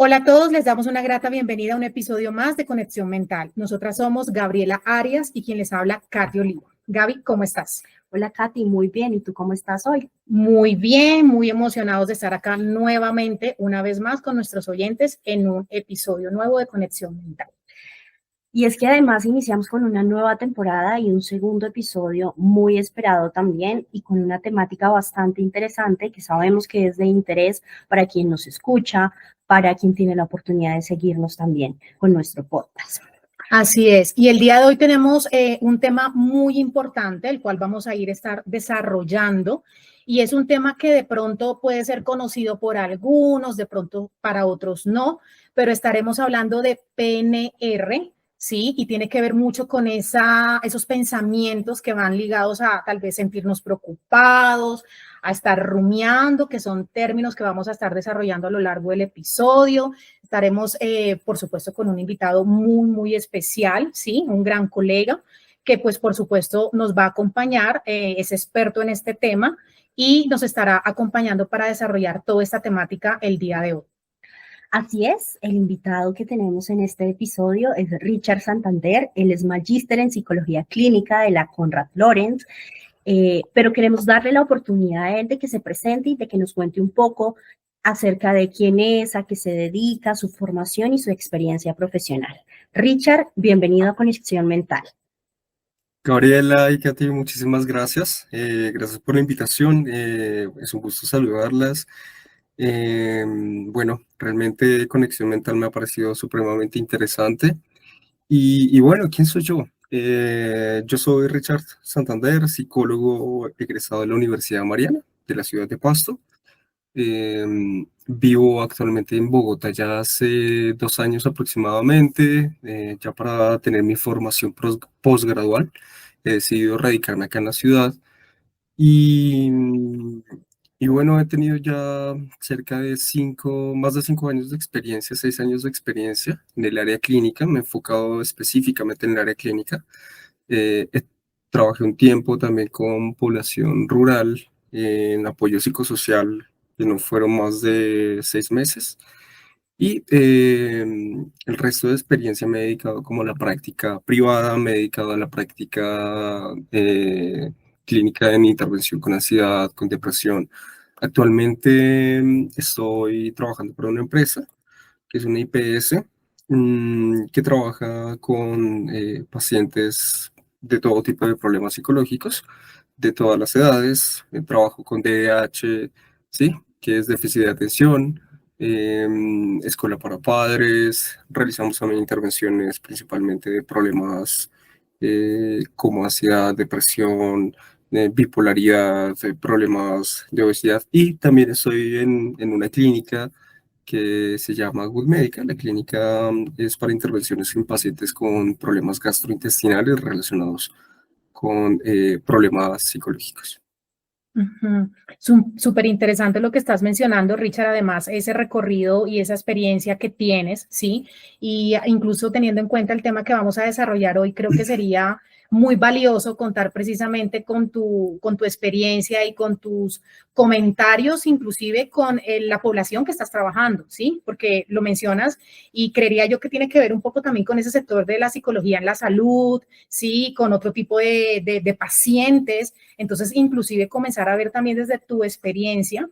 Hola a todos, les damos una grata bienvenida a un episodio más de Conexión Mental. Nosotras somos Gabriela Arias y quien les habla, Katy Oliva. Gaby, ¿cómo estás? Hola Katy, muy bien. ¿Y tú cómo estás hoy? Muy bien, muy emocionados de estar acá nuevamente, una vez más, con nuestros oyentes en un episodio nuevo de Conexión Mental. Y es que además iniciamos con una nueva temporada y un segundo episodio muy esperado también y con una temática bastante interesante que sabemos que es de interés para quien nos escucha, para quien tiene la oportunidad de seguirnos también con nuestro podcast. Así es, y el día de hoy tenemos un tema muy importante, el cual vamos a estar desarrollando, y es un tema que de pronto puede ser conocido por algunos, de pronto para otros no, pero estaremos hablando de PNR, ¿sí? Y tiene que ver mucho con esos pensamientos que van ligados a tal vez sentirnos preocupados, a estar rumiando, que son términos que vamos a estar desarrollando a lo largo del episodio. Estaremos, por supuesto, con un invitado muy, muy especial, ¿sí? Un gran colega que, pues, por supuesto, nos va a acompañar, es experto en este tema y nos estará acompañando para desarrollar toda esta temática el día de hoy. Así es, el invitado que tenemos en este episodio es Richard Santander. Él es magíster en psicología clínica de la Konrad Lorenz, pero queremos darle la oportunidad a él de que se presente y de que nos cuente un poco acerca de quién es, a qué se dedica, su formación y su experiencia profesional. Richard, bienvenido a Conexión Mental. Gabriela y Katy, muchísimas gracias. Gracias por la invitación. Es un gusto saludarlas. Bueno, realmente Conexión Mental me ha parecido supremamente interesante. Y bueno, ¿quién soy yo? Yo soy Richard Santander, psicólogo egresado de la Universidad Mariana de la ciudad de Pasto. Vivo actualmente en Bogotá ya hace 2 años aproximadamente, ya para tener mi formación posgradual. He decidido radicarme acá en la ciudad y, y bueno, he tenido ya cerca de más de 5 años de experiencia, 6 años de experiencia en el área clínica. Me he enfocado específicamente en el área clínica. Trabajé un tiempo también con población rural, en apoyo psicosocial, que no fueron más de 6 meses. Y el resto de experiencia me he dedicado como a la práctica privada, me he dedicado a la práctica clínica en intervención con ansiedad, con depresión. Actualmente estoy trabajando para una empresa que es una IPS, que trabaja con pacientes de todo tipo de problemas psicológicos, de todas las edades. Trabajo con DDH, ¿sí? Que es déficit de atención, escuela para padres. Realizamos también intervenciones principalmente de problemas como ansiedad, depresión, bipolaridad, problemas de obesidad. Y también estoy en una clínica que se llama Good Medical. La clínica es para intervenciones en pacientes con problemas gastrointestinales relacionados con problemas psicológicos. Súper interesante lo que estás mencionando, Richard, además ese recorrido y esa experiencia que tienes, ¿sí? Y incluso teniendo en cuenta el tema que vamos a desarrollar hoy, creo que sería muy valioso contar precisamente con tu experiencia y con tus comentarios, inclusive con la población que estás trabajando, ¿sí? Porque lo mencionas y creería yo que tiene que ver un poco también con ese sector de la psicología en la salud, ¿sí? Con otro tipo de pacientes. Entonces, inclusive comenzar a ver también desde tu experiencia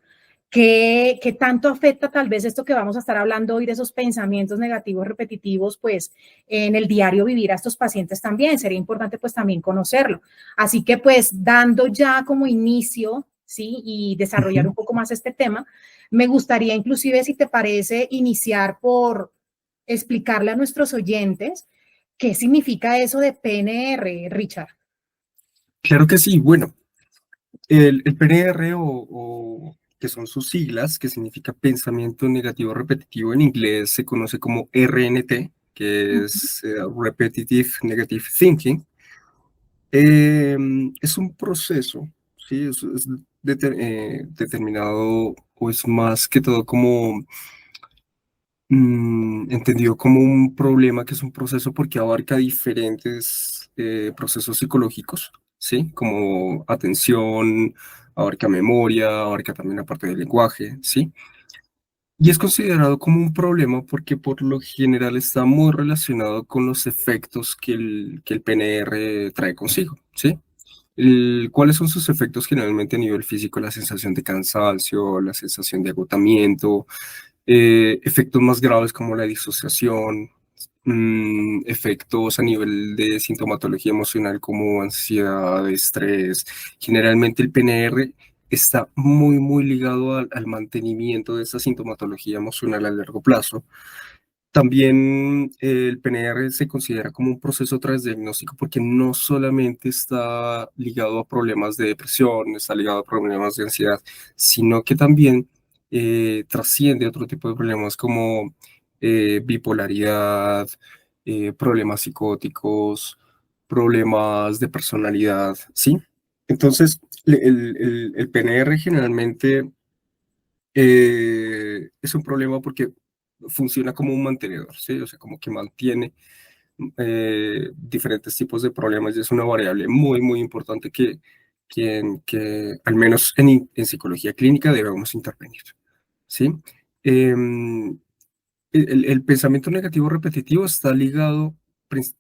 qué tanto afecta tal vez esto que vamos a estar hablando hoy de esos pensamientos negativos repetitivos, pues en el diario vivir a estos pacientes también. Sería importante pues también conocerlo. Así que pues dando ya como inicio, ¿sí? Y desarrollar un poco más este tema, me gustaría inclusive, si te parece, iniciar por explicarle a nuestros oyentes qué significa eso de PNR, Richard. Claro que sí. Bueno, el PNR o que son sus siglas, que significa pensamiento negativo repetitivo en inglés, se conoce como RNT, que es Repetitive Negative Thinking. Es un proceso, ¿sí? Es determinado, o es más que todo como entendido como un problema, que es un proceso porque abarca diferentes procesos psicológicos, ¿sí? Como atención, abarca memoria, abarca también la parte del lenguaje, ¿sí? Y es considerado como un problema porque por lo general está muy relacionado con los efectos que el PNR trae consigo, ¿sí? ¿Cuáles son sus efectos generalmente a nivel físico? La sensación de cansancio, la sensación de agotamiento, efectos más graves como la disociación, efectos a nivel de sintomatología emocional como ansiedad, estrés. Generalmente el PNR está muy ligado al mantenimiento de esa sintomatología emocional a largo plazo. También el PNR se considera como un proceso tras diagnóstico porque no solamente está ligado a problemas de depresión, está ligado a problemas de ansiedad, sino que también trasciende otro tipo de problemas como bipolaridad, problemas psicóticos, problemas de personalidad, ¿sí? Entonces, el PNR generalmente es un problema porque funciona como un mantenedor, ¿sí? O sea, como que mantiene diferentes tipos de problemas y es una variable muy importante que al menos en psicología clínica debemos intervenir, ¿sí? El pensamiento negativo repetitivo está ligado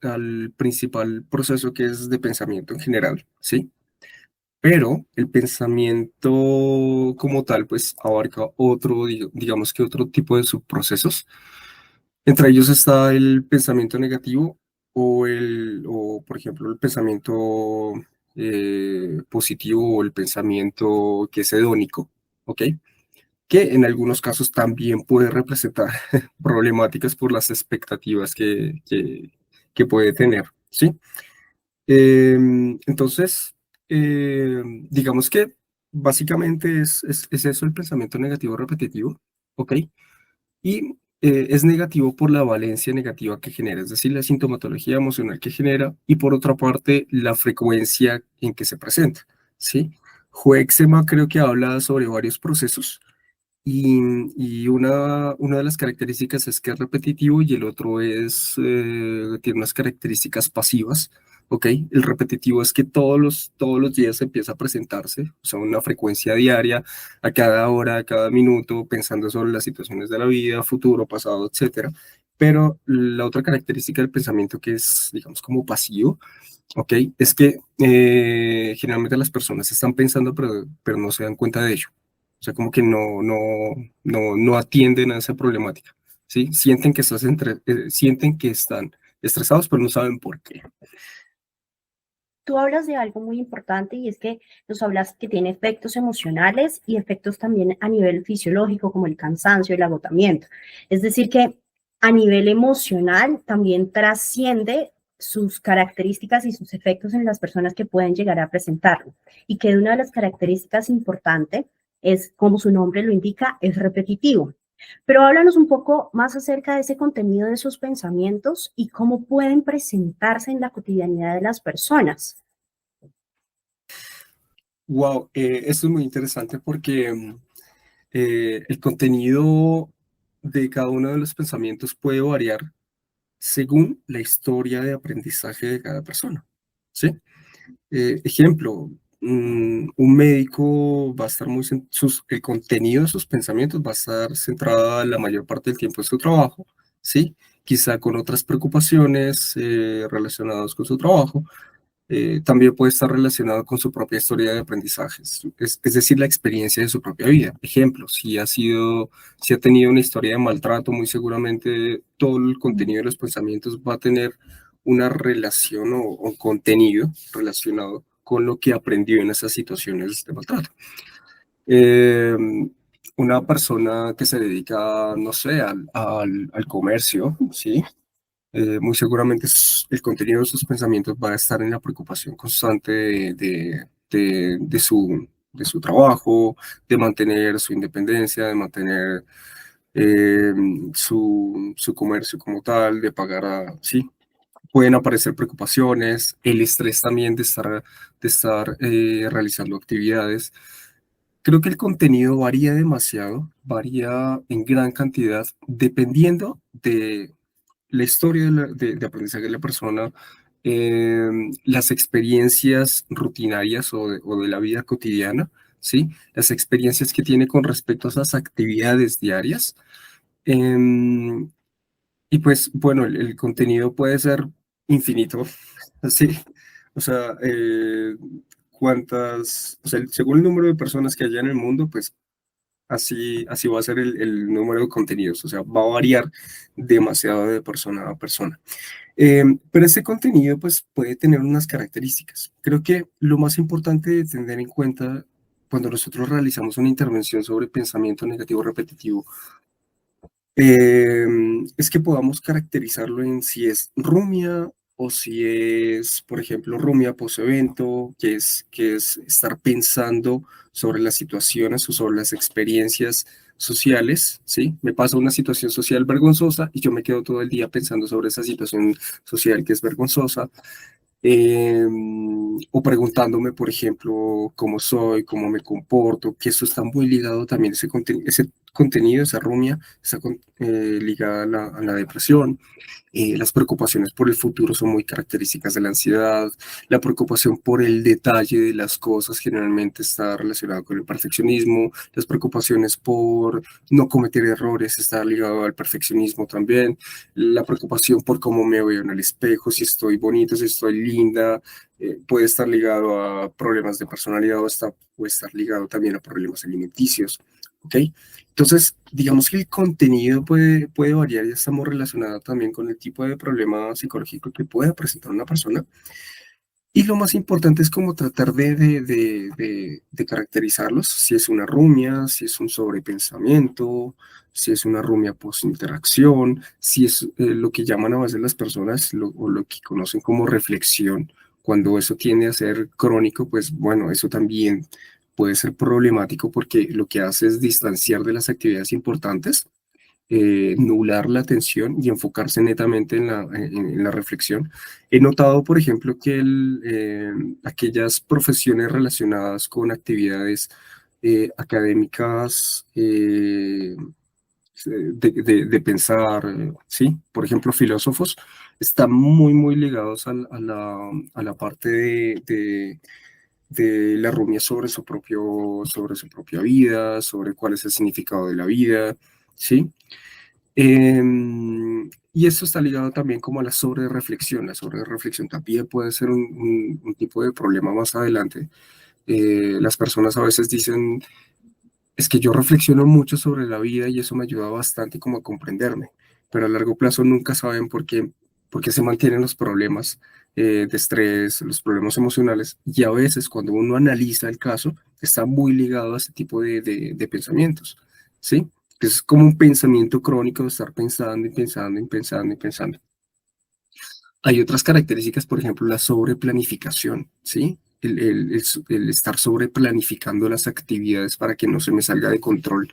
al principal proceso que es de pensamiento en general, ¿sí? Pero el pensamiento como tal, pues abarca otro, digamos que otro tipo de subprocesos. Entre ellos está el pensamiento negativo o por ejemplo, el pensamiento positivo o el pensamiento que es hedónico, ¿ok? Que en algunos casos también puede representar problemáticas por las expectativas que puede tener, ¿sí? Entonces, digamos que básicamente es eso el pensamiento negativo repetitivo, ¿ok? Y es negativo por la valencia negativa que genera, es decir, la sintomatología emocional que genera y por otra parte la frecuencia en que se presenta, ¿sí? Hoexema creo que habla sobre varios procesos y una de las características es que es repetitivo y el otro tiene unas características pasivas, ¿ok? El repetitivo es que todos los días empieza a presentarse, o sea, una frecuencia diaria, a cada hora, a cada minuto, pensando sobre las situaciones de la vida, futuro, pasado, etcétera. Pero la otra característica del pensamiento que es, digamos, como pasivo, ¿ok? Es que generalmente las personas están pensando, pero no se dan cuenta de ello. O sea, como que no atienden a esa problemática, ¿sí? Sienten que están estresados, pero no saben por qué. Tú hablas de algo muy importante y es que nos hablas que tiene efectos emocionales y efectos también a nivel fisiológico como el cansancio, el agotamiento. Es decir, que a nivel emocional también trasciende sus características y sus efectos en las personas que pueden llegar a presentarlo. Y que una de las características importantes es, como su nombre lo indica, es repetitivo. Pero háblanos un poco más acerca de ese contenido de esos pensamientos y cómo pueden presentarse en la cotidianidad de las personas. Wow, esto es muy interesante porque el contenido de cada uno de los pensamientos puede variar según la historia de aprendizaje de cada persona, ¿sí? Ejemplo, un médico va a estar el contenido de sus pensamientos va a estar centrada la mayor parte del tiempo en su trabajo, ¿sí? Quizá con otras preocupaciones relacionadas con su trabajo. También puede estar relacionado con su propia historia de aprendizajes, es decir, la experiencia de su propia vida. Ejemplo, si ha tenido una historia de maltrato, muy seguramente todo el contenido de los pensamientos va a tener una relación o contenido relacionado con lo que aprendió en esas situaciones de maltrato. Eh, una persona que se dedica, no sé, al comercio, ¿sí? Muy seguramente el contenido de sus pensamientos va a estar en la preocupación constante de su trabajo, de mantener su independencia, de mantener eh, su comercio como tal, de pagar sí. Pueden aparecer preocupaciones, el estrés también de estar realizando actividades. Creo que el contenido varía demasiado, varía en gran cantidad, dependiendo de la historia de aprendizaje de la persona, las experiencias rutinarias o de la vida cotidiana, ¿sí? Las experiencias que tiene con respecto a esas actividades diarias. Em, y pues, bueno, el contenido puede ser infinito, ¿sí? O sea, o sea, según el número de personas que haya en el mundo, pues así va a ser el número de contenidos, o sea, va a variar demasiado de persona a persona. Pero este contenido pues puede tener unas características. Creo que lo más importante de tener en cuenta cuando nosotros realizamos una intervención sobre pensamiento negativo repetitivo es que podamos caracterizarlo en si es rumia o si es, por ejemplo, rumia post-evento, que es estar pensando sobre las situaciones o sobre las experiencias sociales, ¿sí? Me pasa una situación social vergonzosa y yo me quedo todo el día pensando sobre esa situación social que es vergonzosa, o preguntándome, por ejemplo, cómo soy, cómo me comporto, que eso está muy ligado también, ese contenido, esa rumia, está ligada a la depresión. Las preocupaciones por el futuro son muy características de la ansiedad. La preocupación por el detalle de las cosas generalmente está relacionada con el perfeccionismo. Las preocupaciones por no cometer errores está ligado al perfeccionismo también. La preocupación por cómo me veo en el espejo, si estoy bonita, si estoy linda, puede estar ligado a problemas de personalidad puede estar ligado también a problemas alimenticios. ¿Ok? Entonces, digamos que el contenido puede variar y estamos relacionados también con el tipo de problema psicológico que pueda presentar una persona. Y lo más importante es como tratar de caracterizarlos, si es una rumia, si es un sobrepensamiento, si es una rumia post-interacción, si es lo que llaman a veces las personas o lo que conocen como reflexión. Cuando eso tiende a ser crónico, pues bueno, eso también puede ser problemático porque lo que hace es distanciar de las actividades importantes, nublar la atención y enfocarse netamente en la reflexión. He notado, por ejemplo, que aquellas profesiones relacionadas con actividades académicas, de pensar, ¿sí? Por ejemplo, filósofos, están muy ligados a la parte de la rumia sobre sobre su propia vida, sobre cuál es el significado de la vida, ¿sí? Y esto está ligado también como a la sobre-reflexión. La sobre-reflexión también puede ser un tipo de problema más adelante. Las personas a veces dicen, es que yo reflexiono mucho sobre la vida y eso me ayuda bastante como a comprenderme, pero a largo plazo nunca saben por qué se mantienen los problemas de estrés, los problemas emocionales, y a veces cuando uno analiza el caso, está muy ligado a ese tipo de pensamientos, ¿sí? Es como un pensamiento crónico de estar pensando y pensando y pensando y pensando. Hay otras características, por ejemplo, la sobreplanificación, ¿sí? El estar sobreplanificando las actividades para que no se me salga de control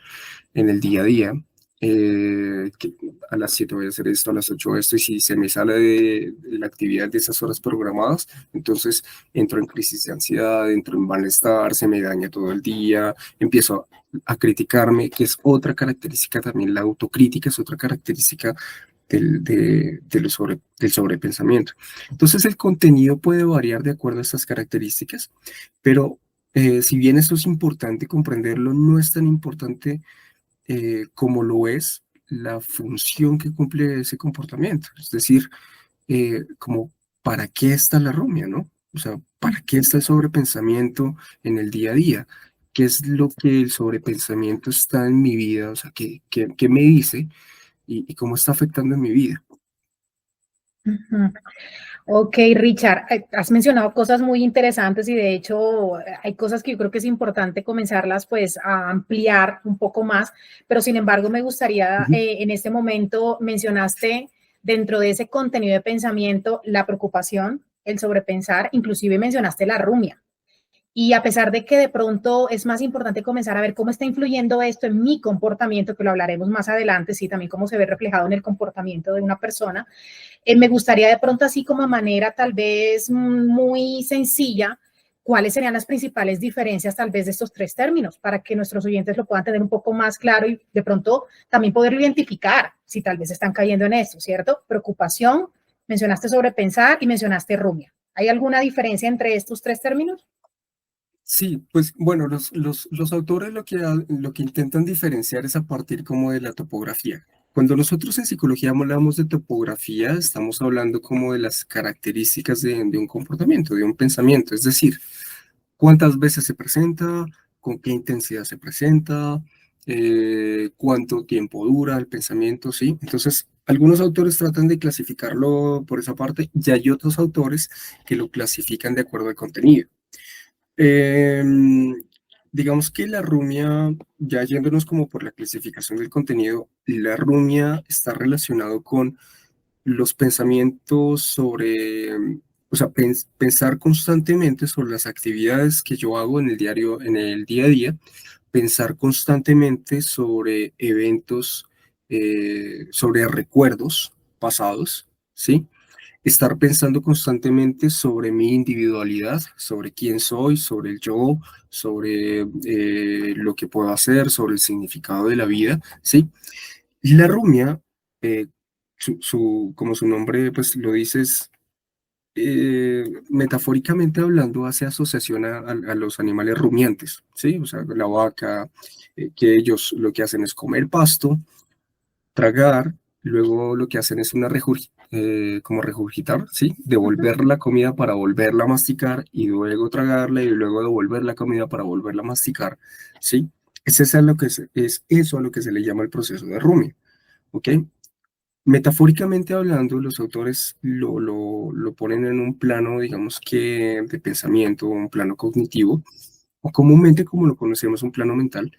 en el día a día. Que a las 7 voy a hacer esto, a las 8 esto, y si se me sale de la actividad de esas horas programadas, entonces entro en crisis de ansiedad, entro en malestar, se me daña todo el día, empiezo a criticarme, que es otra característica también, la autocrítica es otra característica del sobrepensamiento. Entonces el contenido puede variar de acuerdo a estas características, pero si bien esto es importante comprenderlo, no es tan importante como lo es la función que cumple ese comportamiento. Es decir, como para qué está la rumia, ¿no? O sea, ¿para qué está el sobrepensamiento en el día a día? ¿Qué es lo que el sobrepensamiento está en mi vida? O sea, ¿qué me dice y cómo está afectando en mi vida? Ujú. Ok, Richard, has mencionado cosas muy interesantes y de hecho hay cosas que yo creo que es importante comenzarlas pues a ampliar un poco más, pero sin embargo me gustaría en este momento mencionaste dentro de ese contenido de pensamiento la preocupación, el sobrepensar, inclusive mencionaste la rumia. Y a pesar de que de pronto es más importante comenzar a ver cómo está influyendo esto en mi comportamiento, que lo hablaremos más adelante, sí, también cómo se ve reflejado en el comportamiento de una persona, me gustaría de pronto así como a manera tal vez muy sencilla, cuáles serían las principales diferencias tal vez de estos tres términos para que nuestros oyentes lo puedan tener un poco más claro y de pronto también poderlo identificar si tal vez están cayendo en esto, ¿cierto? Preocupación, mencionaste sobrepensar y mencionaste rumia. ¿Hay alguna diferencia entre estos tres términos? Sí, pues bueno, los autores lo que intentan diferenciar es a partir como de la topografía. Cuando nosotros en psicología hablamos de topografía, estamos hablando como de las características de un comportamiento, de un pensamiento, es decir, cuántas veces se presenta, con qué intensidad se presenta, cuánto tiempo dura el pensamiento, ¿sí? Entonces, algunos autores tratan de clasificarlo por esa parte y hay otros autores que lo clasifican de acuerdo al contenido. Digamos que la rumia, ya yéndonos como por la clasificación del contenido, la rumia está relacionado con los pensamientos sobre, o sea, pensar constantemente sobre las actividades que yo hago en el diario, en el día a día, pensar constantemente sobre eventos, sobre recuerdos pasados, ¿sí? Estar pensando constantemente sobre mi individualidad, sobre quién soy, sobre el yo, sobre lo que puedo hacer, sobre el significado de la vida, ¿sí? Y la rumia, eh, como su nombre pues lo dice, metafóricamente hablando, hace asociación a los animales rumiantes, ¿sí? O sea, la vaca, que ellos lo que hacen es comer pasto, tragar, luego lo que hacen es como regurgitar, ¿sí? Devolver la comida para volverla a masticar y luego tragarla y luego devolver la comida para volverla a masticar, ¿sí? Es lo que es eso a lo que se le llama el proceso de rumia, ¿ok? Metafóricamente hablando, los autores lo ponen en un plano, digamos que de pensamiento, un plano cognitivo, o comúnmente como lo conocemos, un plano mental,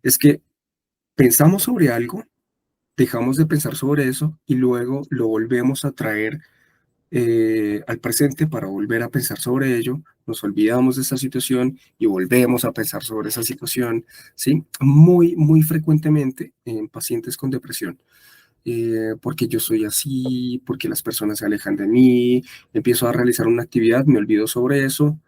es que pensamos sobre algo, dejamos de pensar sobre eso y luego lo volvemos a traer al presente para volver a pensar sobre ello, nos olvidamos de esa situación y volvemos a pensar sobre esa situación, ¿sí? Muy, muy frecuentemente en pacientes con depresión. Porque yo soy así, porque las personas se alejan de mí, empiezo a realizar una actividad, me olvido sobre eso,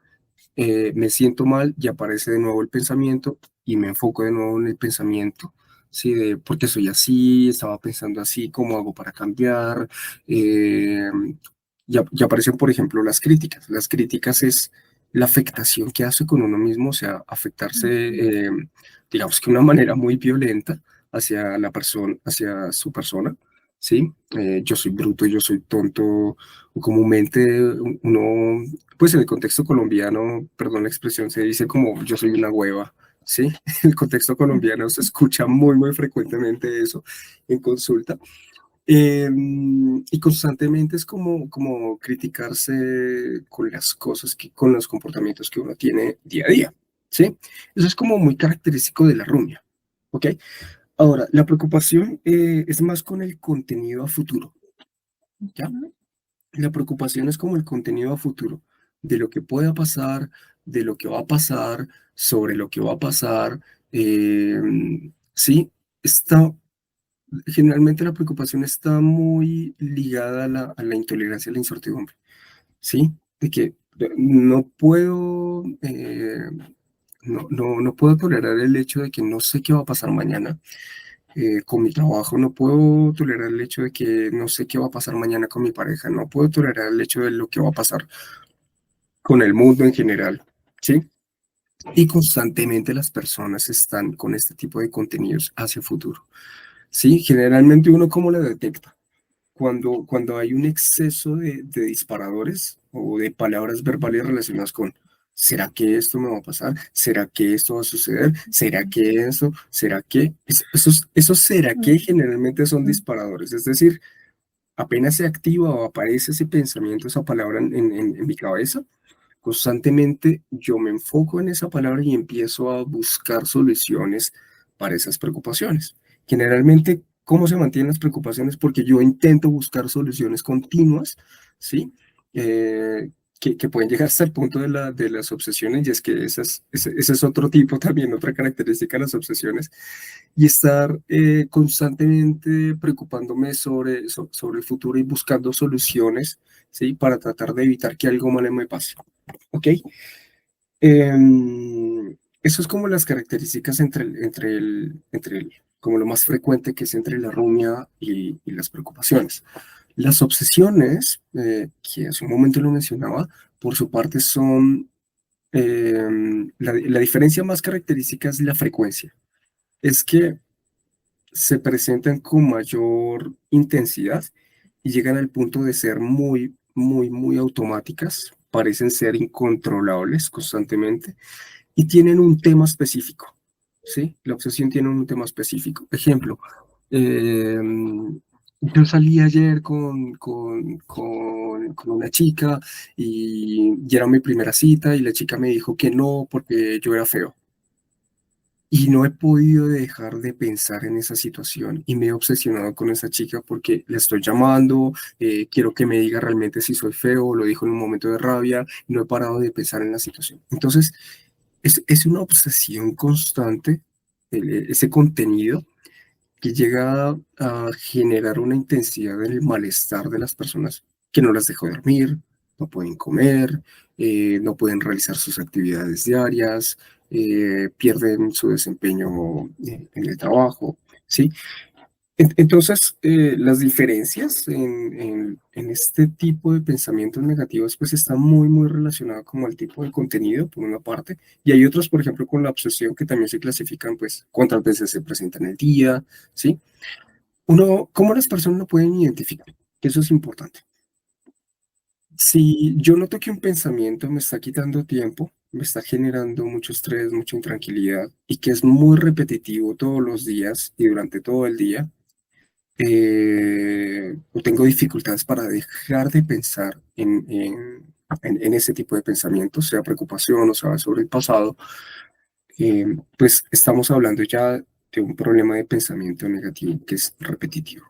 me siento mal y aparece de nuevo el pensamiento y me enfoco de nuevo en el pensamiento, ¿sí? De por qué soy así, estaba pensando así, cómo hago para cambiar. eh, y aparecen, por ejemplo, las críticas. Las críticas es la afectación que hace con uno mismo, o sea, afectarse, digamos que de una manera muy violenta hacia la persona, hacia su persona, ¿sí? Yo soy bruto, yo soy tonto, o comúnmente uno, pues en el contexto colombiano, perdón la expresión, se dice como yo soy una hueva, ¿sí? En el contexto colombiano se escucha muy, muy frecuentemente eso en consulta. Y constantemente es como criticarse con las cosas, con los comportamientos que uno tiene día a día, ¿sí? Eso es como muy característico de la rumia, ¿ok? Ahora, la preocupación es más con el contenido a futuro, ¿ya? La preocupación es como el contenido a futuro, de lo que pueda pasar, de lo que va a pasar, sobre lo que va a pasar. eh, sí, está, generalmente la preocupación está muy ligada a la intolerancia a la incertidumbre, ¿sí? De que no puedo, no puedo tolerar el hecho de que no sé qué va a pasar mañana con mi trabajo, no puedo tolerar el hecho de que no sé qué va a pasar mañana con mi pareja, no puedo tolerar el hecho de lo que va a pasar con el mundo en general, ¿sí? Y constantemente las personas están con este tipo de contenidos hacia el futuro, ¿sí? Generalmente uno cómo lo detecta. Cuando hay un exceso de disparadores o de palabras verbales relacionadas con ¿será que esto me va a pasar? ¿Será que esto va a suceder? ¿Será que eso? ¿Será que? Esos será que generalmente son disparadores, es decir, apenas se activa o aparece ese pensamiento, esa palabra en mi cabeza, constantemente yo me enfoco en esa palabra y empiezo a buscar soluciones para esas preocupaciones. Generalmente, ¿cómo se mantienen las preocupaciones? Porque yo intento buscar soluciones continuas, ¿sí? Que pueden llegar hasta el punto de las obsesiones, y es que ese es otro tipo también, otra característica de las obsesiones, y estar constantemente preocupándome sobre el futuro y buscando soluciones, ¿sí? Para tratar de evitar que algo malo me pase. ¿Ok? Eso es como las características como lo más frecuente que es entre la rumia y las preocupaciones. Las obsesiones, que hace un momento lo mencionaba, por su parte son la diferencia más característica es la frecuencia. Es que se presentan con mayor intensidad y llegan al punto de ser muy, muy, muy automáticas, parecen ser incontrolables constantemente y tienen un tema específico, ¿sí? La obsesión tiene un tema específico. Ejemplo, eh, yo salí ayer con una chica y era mi primera cita y la chica me dijo que no porque yo era feo. Y no he podido dejar de pensar en esa situación y me he obsesionado con esa chica porque la estoy llamando, quiero que me diga realmente si soy feo, lo dijo en un momento de rabia, no he parado de pensar en la situación. Entonces, es una obsesión constante, ese contenido que llega a generar una intensidad en el malestar de las personas que no las deja dormir, no pueden comer, no pueden realizar sus actividades diarias, pierden su desempeño en el trabajo, ¿sí? Entonces, las diferencias en este tipo de pensamientos negativos pues están muy, muy relacionadas como al tipo de contenido, por una parte, y hay otros, por ejemplo, con la obsesión que también se clasifican, pues, cuántas veces se presenta en el día, ¿sí? ¿Cómo las personas lo pueden identificar? Que eso es importante. Si yo noto que un pensamiento me está quitando tiempo, me está generando mucho estrés, mucha intranquilidad, y que es muy repetitivo todos los días y durante todo el día, o tengo dificultades para dejar de pensar en ese tipo de pensamientos, sea preocupación o sea sobre el pasado, pues estamos hablando ya de un problema de pensamiento negativo que es repetitivo.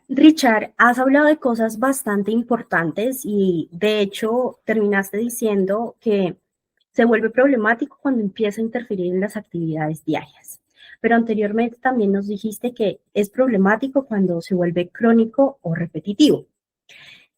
Richard, has hablado de cosas bastante importantes y de hecho terminaste diciendo que se vuelve problemático cuando empieza a interferir en las actividades diarias. Pero anteriormente también nos dijiste que es problemático cuando se vuelve crónico o repetitivo.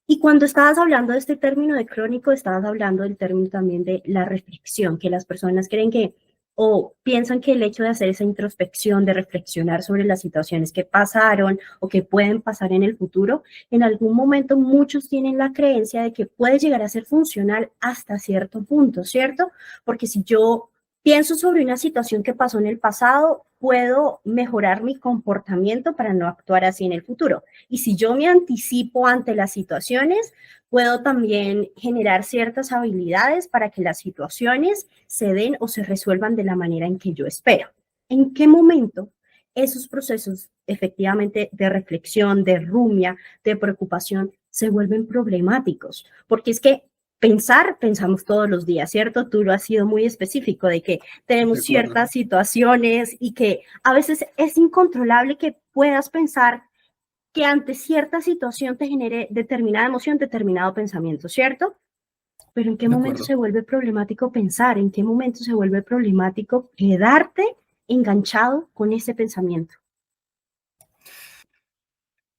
Y cuando estabas hablando de este término de crónico, estabas hablando del término también de la reflexión, que las personas creen que o piensan que el hecho de hacer esa introspección, de reflexionar sobre las situaciones que pasaron o que pueden pasar en el futuro, en algún momento muchos tienen la creencia de que puede llegar a ser funcional hasta cierto punto, ¿cierto? Porque si yo pienso sobre una situación que pasó en el pasado, puedo mejorar mi comportamiento para no actuar así en el futuro. Y si yo me anticipo ante las situaciones, puedo también generar ciertas habilidades para que las situaciones se den o se resuelvan de la manera en que yo espero. ¿En qué momento esos procesos efectivamente de reflexión, de rumia, de preocupación se vuelven problemáticos? Porque es que pensamos todos los días, ¿cierto? Tú lo has sido muy específico de que tenemos ciertas situaciones y que a veces es incontrolable que puedas pensar que ante cierta situación te genere determinada emoción, determinado pensamiento, ¿cierto? Pero ¿en qué momento se vuelve problemático pensar? ¿En qué momento se vuelve problemático quedarte enganchado con ese pensamiento?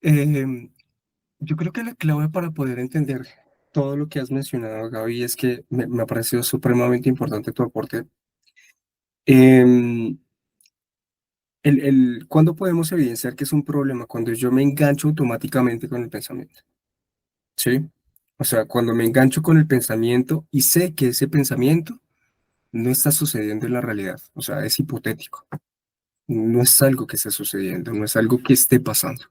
Yo creo que la clave para poder entender todo lo que has mencionado, Gaby, es que me ha parecido supremamente importante tu aporte. Em, ¿Cuándo podemos evidenciar que es un problema? Cuando yo me engancho automáticamente con el pensamiento, ¿sí? O sea, cuando me engancho con el pensamiento y sé que ese pensamiento no está sucediendo en la realidad, o sea, es hipotético, no es algo que esté sucediendo, no es algo que esté pasando.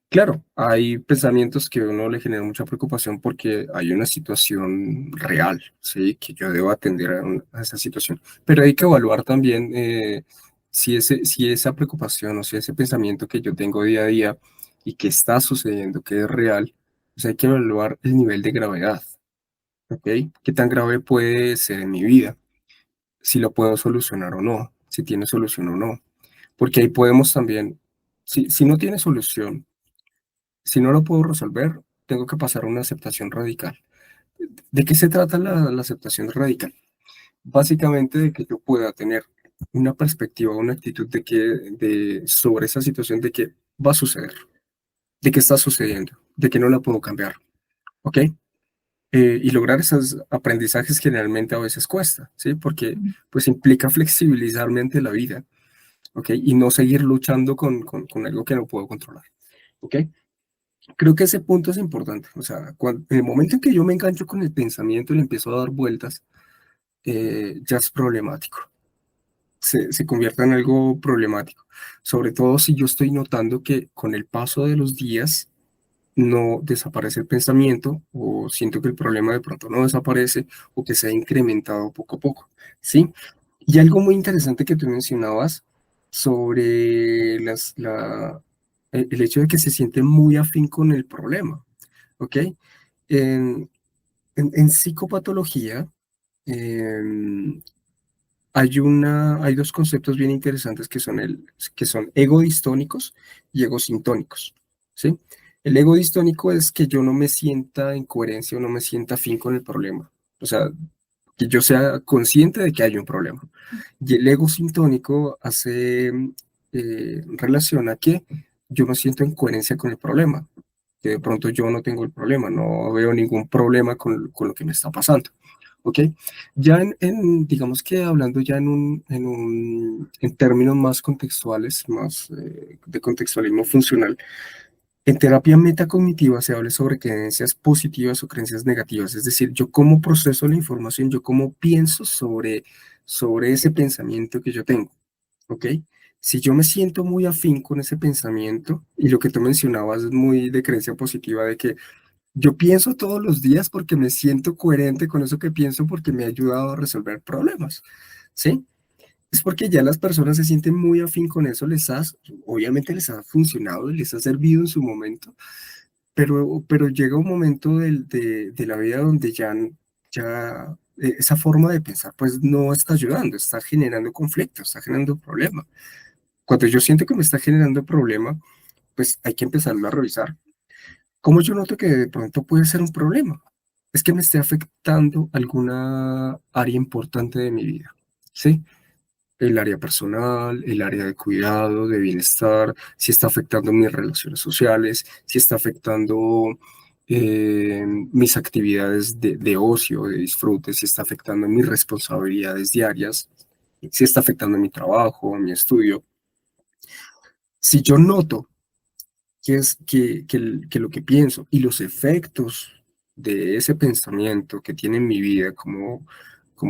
Claro, hay pensamientos que a uno le generan mucha preocupación porque hay una situación real, ¿sí? Que yo debo atender a esa situación. Pero hay que evaluar también si esa preocupación o si ese pensamiento que yo tengo día a día y que está sucediendo, que es real, pues hay que evaluar el nivel de gravedad, ¿ok? ¿Qué tan grave puede ser en mi vida? Si lo puedo solucionar o no, si tiene solución o no. Porque ahí podemos también, si no tiene solución, si no lo puedo resolver, tengo que pasar a una aceptación radical. ¿De qué se trata la aceptación radical? Básicamente de que yo pueda tener una perspectiva, una actitud sobre esa situación de que va a suceder, de que está sucediendo, de que no la puedo cambiar, ¿ok? Y lograr esos aprendizajes generalmente a veces cuesta, ¿sí? Porque pues implica flexibilizarme ante la vida, ¿ok? Y no seguir luchando con algo que no puedo controlar, ¿ok? Creo que ese punto es importante. O sea, en el momento en que yo me engancho con el pensamiento y le empiezo a dar vueltas, ya es problemático. Se convierta en algo problemático. Sobre todo si yo estoy notando que con el paso de los días no desaparece el pensamiento o siento que el problema de pronto no desaparece o que se ha incrementado poco a poco, ¿sí? Y algo muy interesante que tú mencionabas sobre el hecho de que se siente muy afín con el problema, ¿ok? En, en psicopatología, em, hay dos conceptos bien interesantes que son egodistónicos y egosintónicos, ¿sí? El egodistónico es que yo no me sienta en coherencia o no me sienta afín con el problema. O sea, que yo sea consciente de que hay un problema. Y el egosintónico hace relación a que yo me siento en coherencia con el problema, que de pronto yo no tengo el problema, no veo ningún problema con lo que me está pasando. ¿Ok? Ya digamos que hablando ya en términos más contextuales, más de contextualismo funcional, en terapia metacognitiva se habla sobre creencias positivas o creencias negativas, es decir, yo cómo proceso la información, yo cómo pienso sobre ese pensamiento que yo tengo, ¿ok? Si yo me siento muy afín con ese pensamiento, y lo que tú mencionabas es muy de creencia positiva, de que yo pienso todos los días porque me siento coherente con eso que pienso porque me ha ayudado a resolver problemas, ¿sí? Es porque ya las personas se sienten muy afín con eso, obviamente les ha funcionado y les ha servido en su momento, pero llega un momento de la vida donde esa forma de pensar pues no está ayudando, está generando conflicto, está generando problema. Cuando yo siento que me está generando problema, pues hay que empezarlo a revisar. ¿Cómo yo noto que de pronto puede ser un problema? Es que me esté afectando alguna área importante de mi vida, ¿sí? El área personal, el área de cuidado, de bienestar, si está afectando mis relaciones sociales, si está afectando mis actividades de ocio, de disfrute, si está afectando mis responsabilidades diarias, si está afectando mi trabajo, mi estudio. Si yo noto que lo que pienso y los efectos de ese pensamiento que tiene en mi vida, como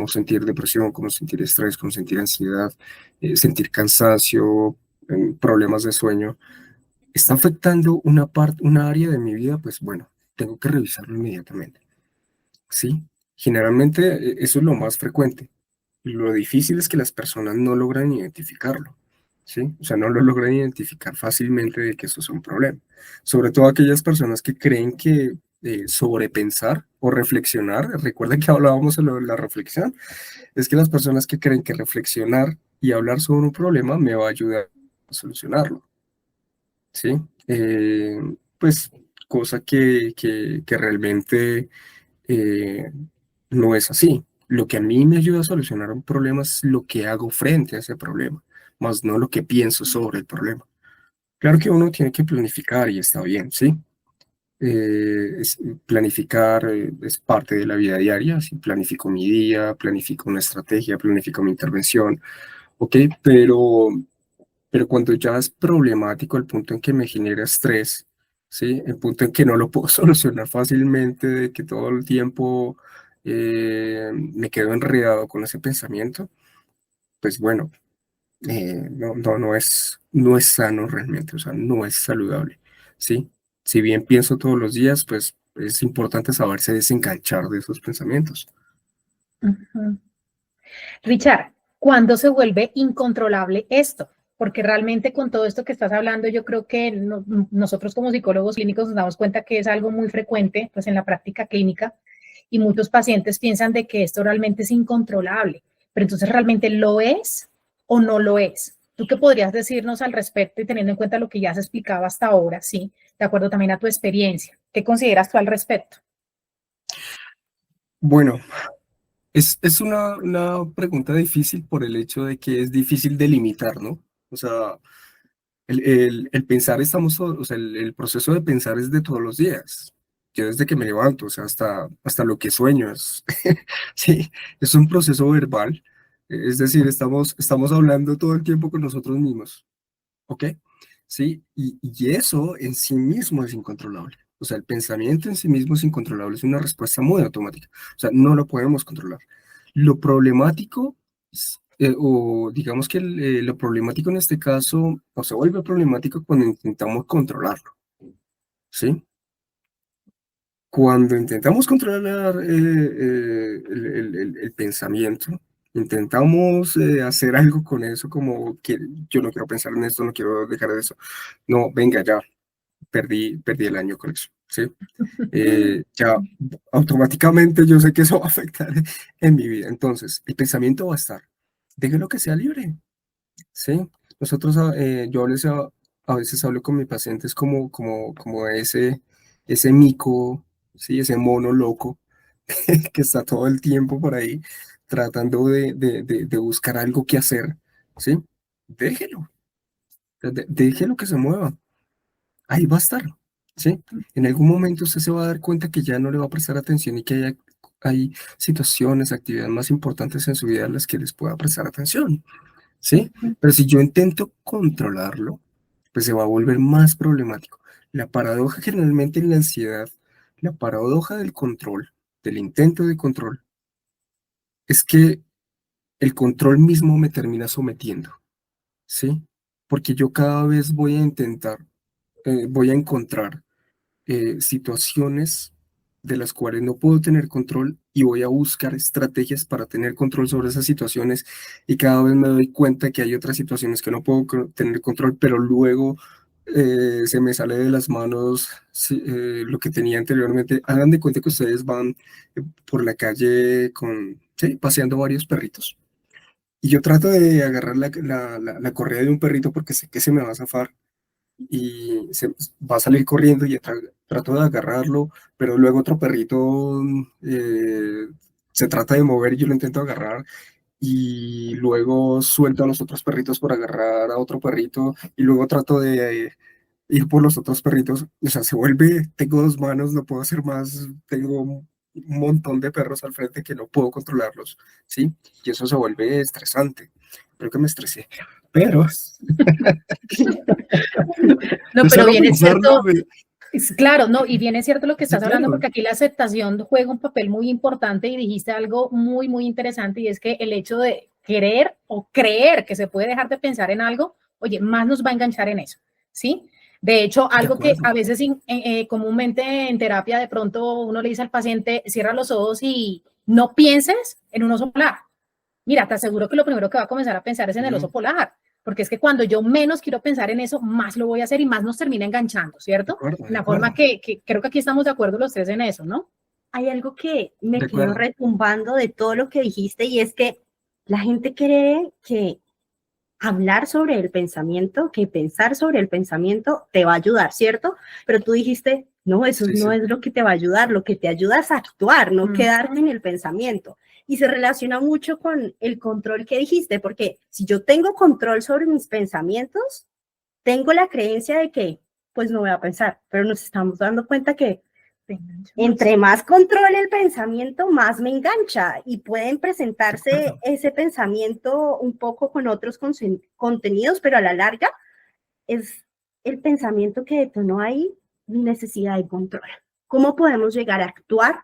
sentir depresión, como sentir estrés, como sentir ansiedad, sentir cansancio, problemas de sueño, está afectando una área de mi vida, pues bueno, tengo que revisarlo inmediatamente, ¿sí? Generalmente eso es lo más frecuente. Lo difícil es que las personas no logran identificarlo, ¿sí? O sea, no lo logran identificar fácilmente de que eso es un problema. Sobre todo aquellas personas que creen que sobrepensar o reflexionar, recuerda que hablábamos de la reflexión, es que las personas que creen que reflexionar y hablar sobre un problema me va a ayudar a solucionarlo, ¿sí? Pues cosa que realmente eh, no es así. Lo que a mí me ayuda a solucionar un problema es lo que hago frente a ese problema, más no lo que pienso sobre el problema. Claro que uno tiene que planificar y está bien, ¿sí? Planificar es parte de la vida diaria, si planifico mi día, planifico una estrategia, planifico mi intervención, ¿ok? Pero cuando ya es problemático el punto en que me genera estrés, ¿sí? El punto en que no lo puedo solucionar fácilmente, de que todo el tiempo me quedo enredado con ese pensamiento, pues bueno, no es sano realmente, o sea, no es saludable, ¿sí? Si bien pienso todos los días, pues es importante saberse desenganchar de esos pensamientos. Ujú. Richard, ¿cuándo se vuelve incontrolable esto? Porque realmente con todo esto que estás hablando, yo creo que nosotros como psicólogos clínicos nos damos cuenta que es algo muy frecuente pues, en la práctica clínica y muchos pacientes piensan de que esto realmente es incontrolable, pero entonces ¿realmente lo es o no lo es? ¿Tú qué podrías decirnos al respecto y teniendo en cuenta lo que ya has explicado hasta ahora, sí, de acuerdo también a tu experiencia? ¿Qué consideras tú al respecto? Bueno, es una pregunta difícil por el hecho de que es difícil delimitar, ¿no? O sea, el pensar o sea, el proceso de pensar es de todos los días. Yo desde que me levanto, o sea, hasta lo que sueño sí, es un proceso verbal. Es decir, estamos hablando todo el tiempo con nosotros mismos, ¿ok? Sí, y eso en sí mismo es incontrolable. O sea, el pensamiento en sí mismo es incontrolable, es una respuesta muy automática. O sea, no lo podemos controlar. Lo problemático, o digamos que lo problemático en este caso, o se vuelve problemático cuando intentamos controlarlo, ¿sí? Cuando intentamos controlar el pensamiento, intentamos hacer algo con eso, como que yo no quiero pensar en esto, no quiero dejar de eso. No, venga, ya, perdí el año con eso, ¿sí? Ya automáticamente yo sé que eso va a afectar en mi vida. Entonces, el pensamiento va a estar, déjelo que sea libre, ¿sí? Nosotros, a veces hablo con mis pacientes como ese mico, ¿sí? Ese mono loco que está todo el tiempo por ahí tratando de buscar algo que hacer, ¿sí? Déjelo, déjelo que se mueva, ahí va a estar, ¿sí? En algún momento usted se va a dar cuenta que ya no le va a prestar atención y que hay situaciones, actividades más importantes en su vida a las que les pueda prestar atención, ¿sí? Pero si yo intento controlarlo, pues se va a volver más problemático. La paradoja generalmente en la ansiedad, la paradoja del control, del intento de control, es que el control mismo me termina sometiendo, ¿sí? Porque yo cada vez voy a encontrar situaciones de las cuales no puedo tener control y voy a buscar estrategias para tener control sobre esas situaciones y cada vez me doy cuenta que hay otras situaciones que no puedo tener control, pero luego se me sale de las manos lo que tenía anteriormente. Hagan de cuenta que ustedes van por la calle sí, paseando varios perritos y yo trato de agarrar la correa de un perrito porque sé que se me va a zafar y se va a salir corriendo y trato de agarrarlo, pero luego otro perrito se trata de mover y yo lo intento agarrar y luego suelto a los otros perritos por agarrar a otro perrito y luego trato de ir por los otros perritos, o sea, se vuelve, tengo dos manos, no puedo hacer más, tengo un montón de perros al frente que no puedo controlarlos, ¿sí? Y eso se vuelve estresante. Creo que me estresé, pero No, de pero solo bien es pensarlo, cierto, claro, no, y bien es cierto lo que sí, estás hablando, claro. porque aquí la aceptación juega un papel muy importante y dijiste algo muy, muy interesante, y es que el hecho de querer o creer que se puede dejar de pensar en algo, oye, más nos va a enganchar en eso, ¿sí? De hecho, De algo que acuerdo. a veces comúnmente en terapia de pronto uno le dice al paciente, cierra los ojos y no pienses en un oso polar. Mira, te aseguro que lo primero que va a comenzar a pensar es en el oso polar, porque es que cuando yo menos quiero pensar en eso, más lo voy a hacer y más nos termina enganchando, De ¿cierto? acuerdo, de La forma acuerdo. que creo que aquí estamos de acuerdo los tres en eso, ¿no? Hay algo que me De quedó acuerdo. retumbando de todo lo que dijiste y es que la gente cree que hablar sobre el pensamiento, que pensar sobre el pensamiento te va a ayudar, ¿cierto? Pero tú dijiste, no, eso Sí, no sí. es lo que te va a ayudar, lo que te ayuda es a actuar, no quedarte en el pensamiento. Y se relaciona mucho con el control que dijiste, porque si yo tengo control sobre mis pensamientos, tengo la creencia de que, pues no voy a pensar, pero nos estamos dando cuenta que entre más controle el pensamiento, más me engancha y pueden De presentarse acuerdo. ese pensamiento un poco con otros contenidos, pero a la larga es el pensamiento que detonó ahí mi necesidad de control. ¿Cómo podemos llegar a actuar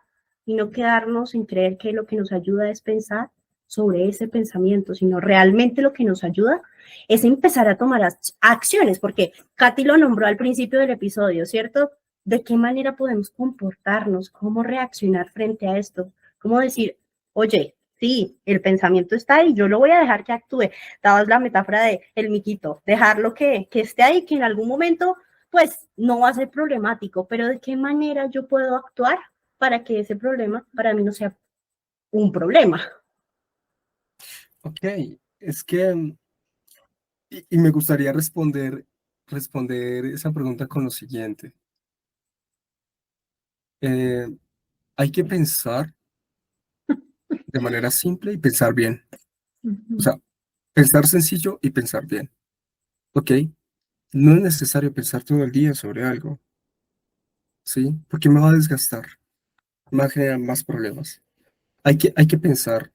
y no quedarnos en creer que lo que nos ayuda es pensar sobre ese pensamiento, sino realmente lo que nos ayuda es empezar a tomar acciones? Porque Katy lo nombró al principio del episodio, ¿cierto? ¿De qué manera podemos comportarnos? ¿Cómo reaccionar frente a esto? ¿Cómo decir, oye, sí, el pensamiento está ahí, yo lo voy a dejar que actúe? Dabas la metáfora de el miquito, dejarlo que esté ahí, que en algún momento, pues, no va a ser problemático, pero ¿de qué manera yo puedo actuar para que ese problema para mí no sea un problema? Ok, es que, y me gustaría responder esa pregunta con lo siguiente. Eh, hay que pensar de manera simple y pensar bien. O sea, pensar sencillo y pensar bien. Ok, no es necesario pensar todo el día sobre algo, ¿sí? Porque me va a desgastar, me va a generar más problemas. Hay que pensar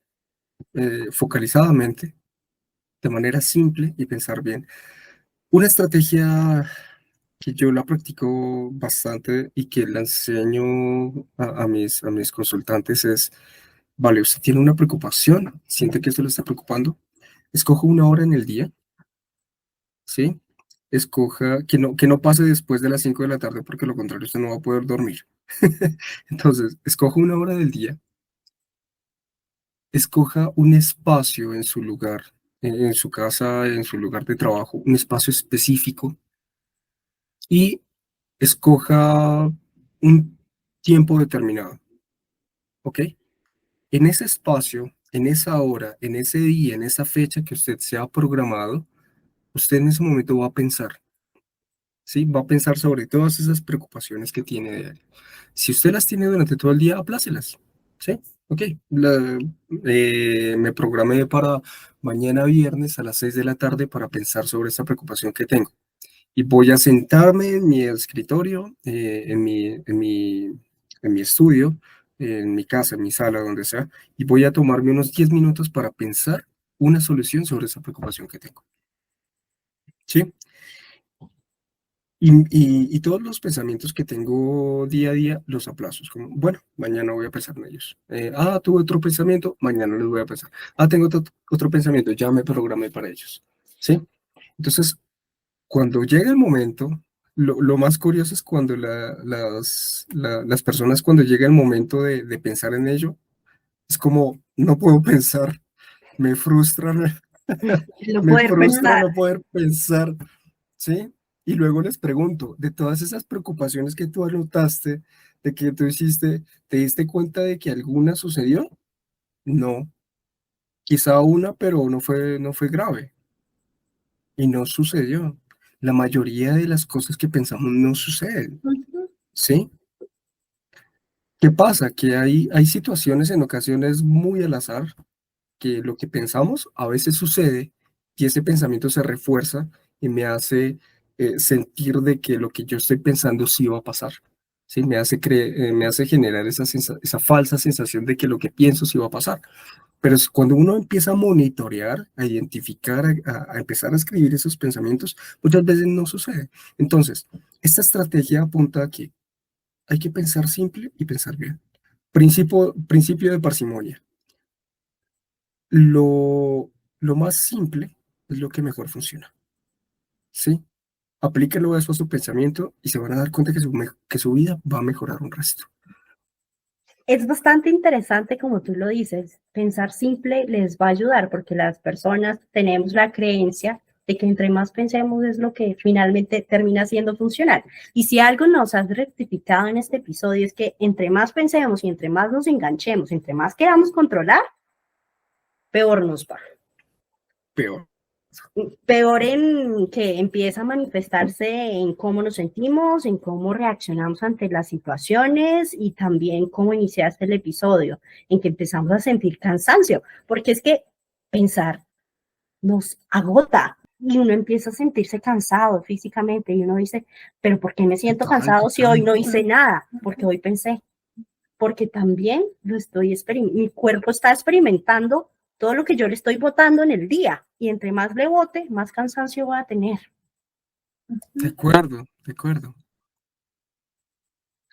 focalizadamente, de manera simple y pensar bien. Una estrategia que yo la practico bastante y que la enseño a mis consultantes es Vale, usted tiene una preocupación, siente que esto le está preocupando. Escoja una hora en el día, ¿sí? Escoja que no pase después de las 5 de la tarde, porque lo contrario usted no va a poder dormir. Entonces, escoja una hora del día, escoja un espacio en su lugar, en su casa, en su lugar de trabajo, un espacio específico y escoja un tiempo determinado, ¿ok? En ese espacio, en esa hora, en ese día, en esa fecha que usted se ha programado, usted en ese momento va a pensar, ¿sí? Va a pensar sobre todas esas preocupaciones que tiene de él. Si usted las tiene durante todo el día, aplácelas, ¿sí? Ok, me programé para mañana viernes a las 6 de la tarde para pensar sobre esta preocupación que tengo. Y voy a sentarme en mi escritorio, en mi estudio, en mi casa, en mi sala, donde sea, y voy a tomarme unos 10 minutos para pensar una solución sobre esa preocupación que tengo. ¿Sí? Y todos los pensamientos que tengo día a día los aplazo. Es como, bueno, mañana voy a pensar en ellos. Tuve otro pensamiento, mañana los voy a pensar. Tengo otro pensamiento, ya me programé para ellos. ¿Sí? Entonces, cuando llega el momento, lo más curioso es cuando las personas, cuando llega el momento de pensar en ello, es como, no puedo pensar, me frustra, No me poder frustra pensar. no poder pensar, ¿sí? Y luego les pregunto, de todas esas preocupaciones que tú anotaste, de que tú hiciste, ¿te diste cuenta de que alguna sucedió? No, quizá una, pero no fue grave. Y no sucedió. La mayoría de las cosas que pensamos no suceden, Ujú. ¿sí? ¿Qué pasa? Que hay situaciones en ocasiones muy al azar, que lo que pensamos a veces sucede y ese pensamiento se refuerza y me hace sentir de que lo que yo estoy pensando sí va a pasar. ¿Sí? Me hace generar esa falsa sensación de que lo que pienso sí va a pasar. Pero es cuando uno empieza a monitorear, a identificar, a empezar a escribir esos pensamientos, muchas veces no sucede. Entonces, esta estrategia apunta a que hay que pensar simple y pensar bien. Principio de parsimonia. Lo, lo más simple es lo que mejor funciona. ¿Sí? Aplíquelo eso a su pensamiento y se van a dar cuenta que que su vida va a mejorar un resto. Es bastante interesante, como tú lo dices, pensar simple les va a ayudar porque las personas tenemos la creencia de que entre más pensemos es lo que finalmente termina siendo funcional. Y si algo nos has rectificado en este episodio es que entre más pensemos y entre más nos enganchemos, entre más queramos controlar, peor nos va. Peor. Peor en que empieza a manifestarse en cómo nos sentimos, en cómo reaccionamos ante las situaciones y también cómo iniciaste el episodio, en que empezamos a sentir cansancio, porque es que pensar nos agota y uno empieza a sentirse cansado físicamente y uno dice, pero ¿por qué me siento Total, cansado si hoy total. no hice nada? Porque hoy pensé, porque también mi cuerpo está experimentando todo lo que yo le estoy botando en el día y entre más le bote, más cansancio va a tener. De acuerdo, de acuerdo.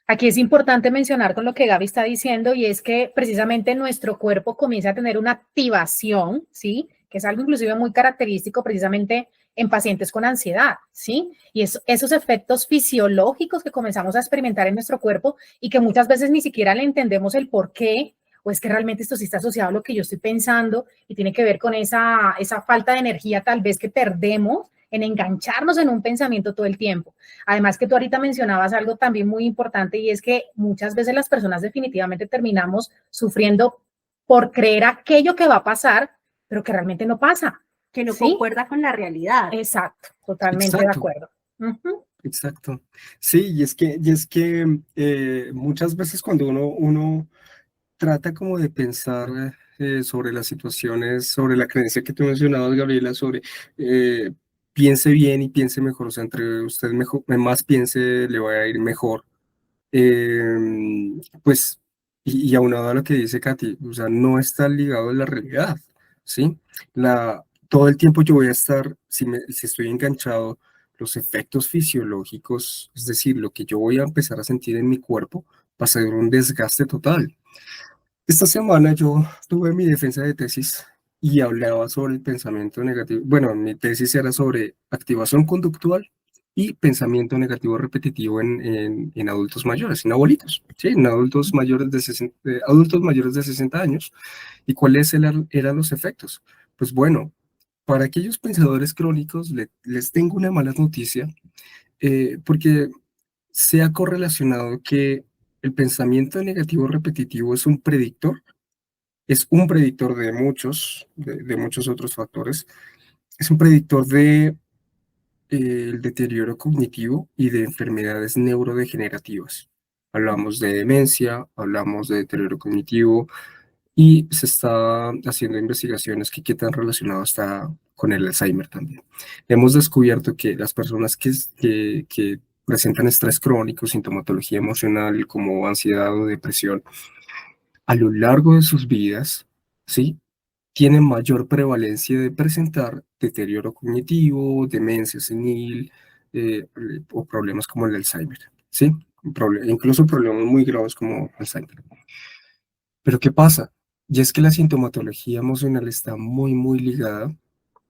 Aquí es importante mencionar con lo que Gaby está diciendo y es que precisamente nuestro cuerpo comienza a tener una activación, ¿sí? Que es algo inclusive muy característico precisamente en pacientes con ansiedad, ¿sí? Y esos efectos fisiológicos que comenzamos a experimentar en nuestro cuerpo y que muchas veces ni siquiera le entendemos el por qué, o es que realmente esto sí está asociado a lo que yo estoy pensando y tiene que ver con esa falta de energía tal vez que perdemos en engancharnos en un pensamiento todo el tiempo. Además que tú ahorita mencionabas algo también muy importante y es que muchas veces las personas definitivamente terminamos sufriendo por creer aquello que va a pasar, pero que realmente no pasa. Que no ¿Sí? concuerda con la realidad. Exacto, totalmente de Exacto, acuerdo. Uh-huh. exacto. Sí, y es que muchas veces cuando uno trata como de pensar sobre las situaciones, sobre la creencia que tú mencionabas, Gabriela, sobre piense bien y piense mejor, o sea, entre usted mejor, más piense, le va a ir mejor. Pues, y aunado a lo que dice Katy, o sea, no está ligado a la realidad, ¿sí? Todo el tiempo yo voy a estar, si estoy enganchado, los efectos fisiológicos, es decir, lo que yo voy a empezar a sentir en mi cuerpo, va a ser un desgaste total. Esta semana yo tuve mi defensa de tesis y hablaba sobre el pensamiento negativo. Bueno, mi tesis era sobre activación conductual y pensamiento negativo repetitivo en adultos mayores, en abuelitos, ¿sí? En adultos mayores de 60 años. ¿Y cuáles eran los efectos? Pues bueno, para aquellos pensadores crónicos les tengo una mala noticia, porque se ha correlacionado que el pensamiento negativo repetitivo es un predictor de muchos otros factores, es un predictor de el deterioro cognitivo y de enfermedades neurodegenerativas. Hablamos de demencia, hablamos de deterioro cognitivo y se está haciendo investigaciones que qué tan relacionado está con el Alzheimer también. Hemos descubierto que las personas que presentan estrés crónico, sintomatología emocional como ansiedad o depresión, a lo largo de sus vidas, ¿sí? Tienen mayor prevalencia de presentar deterioro cognitivo, demencia senil o problemas como el Alzheimer, ¿sí? Incluso problemas muy graves como Alzheimer. Pero ¿qué pasa? Y es que la sintomatología emocional está muy ligada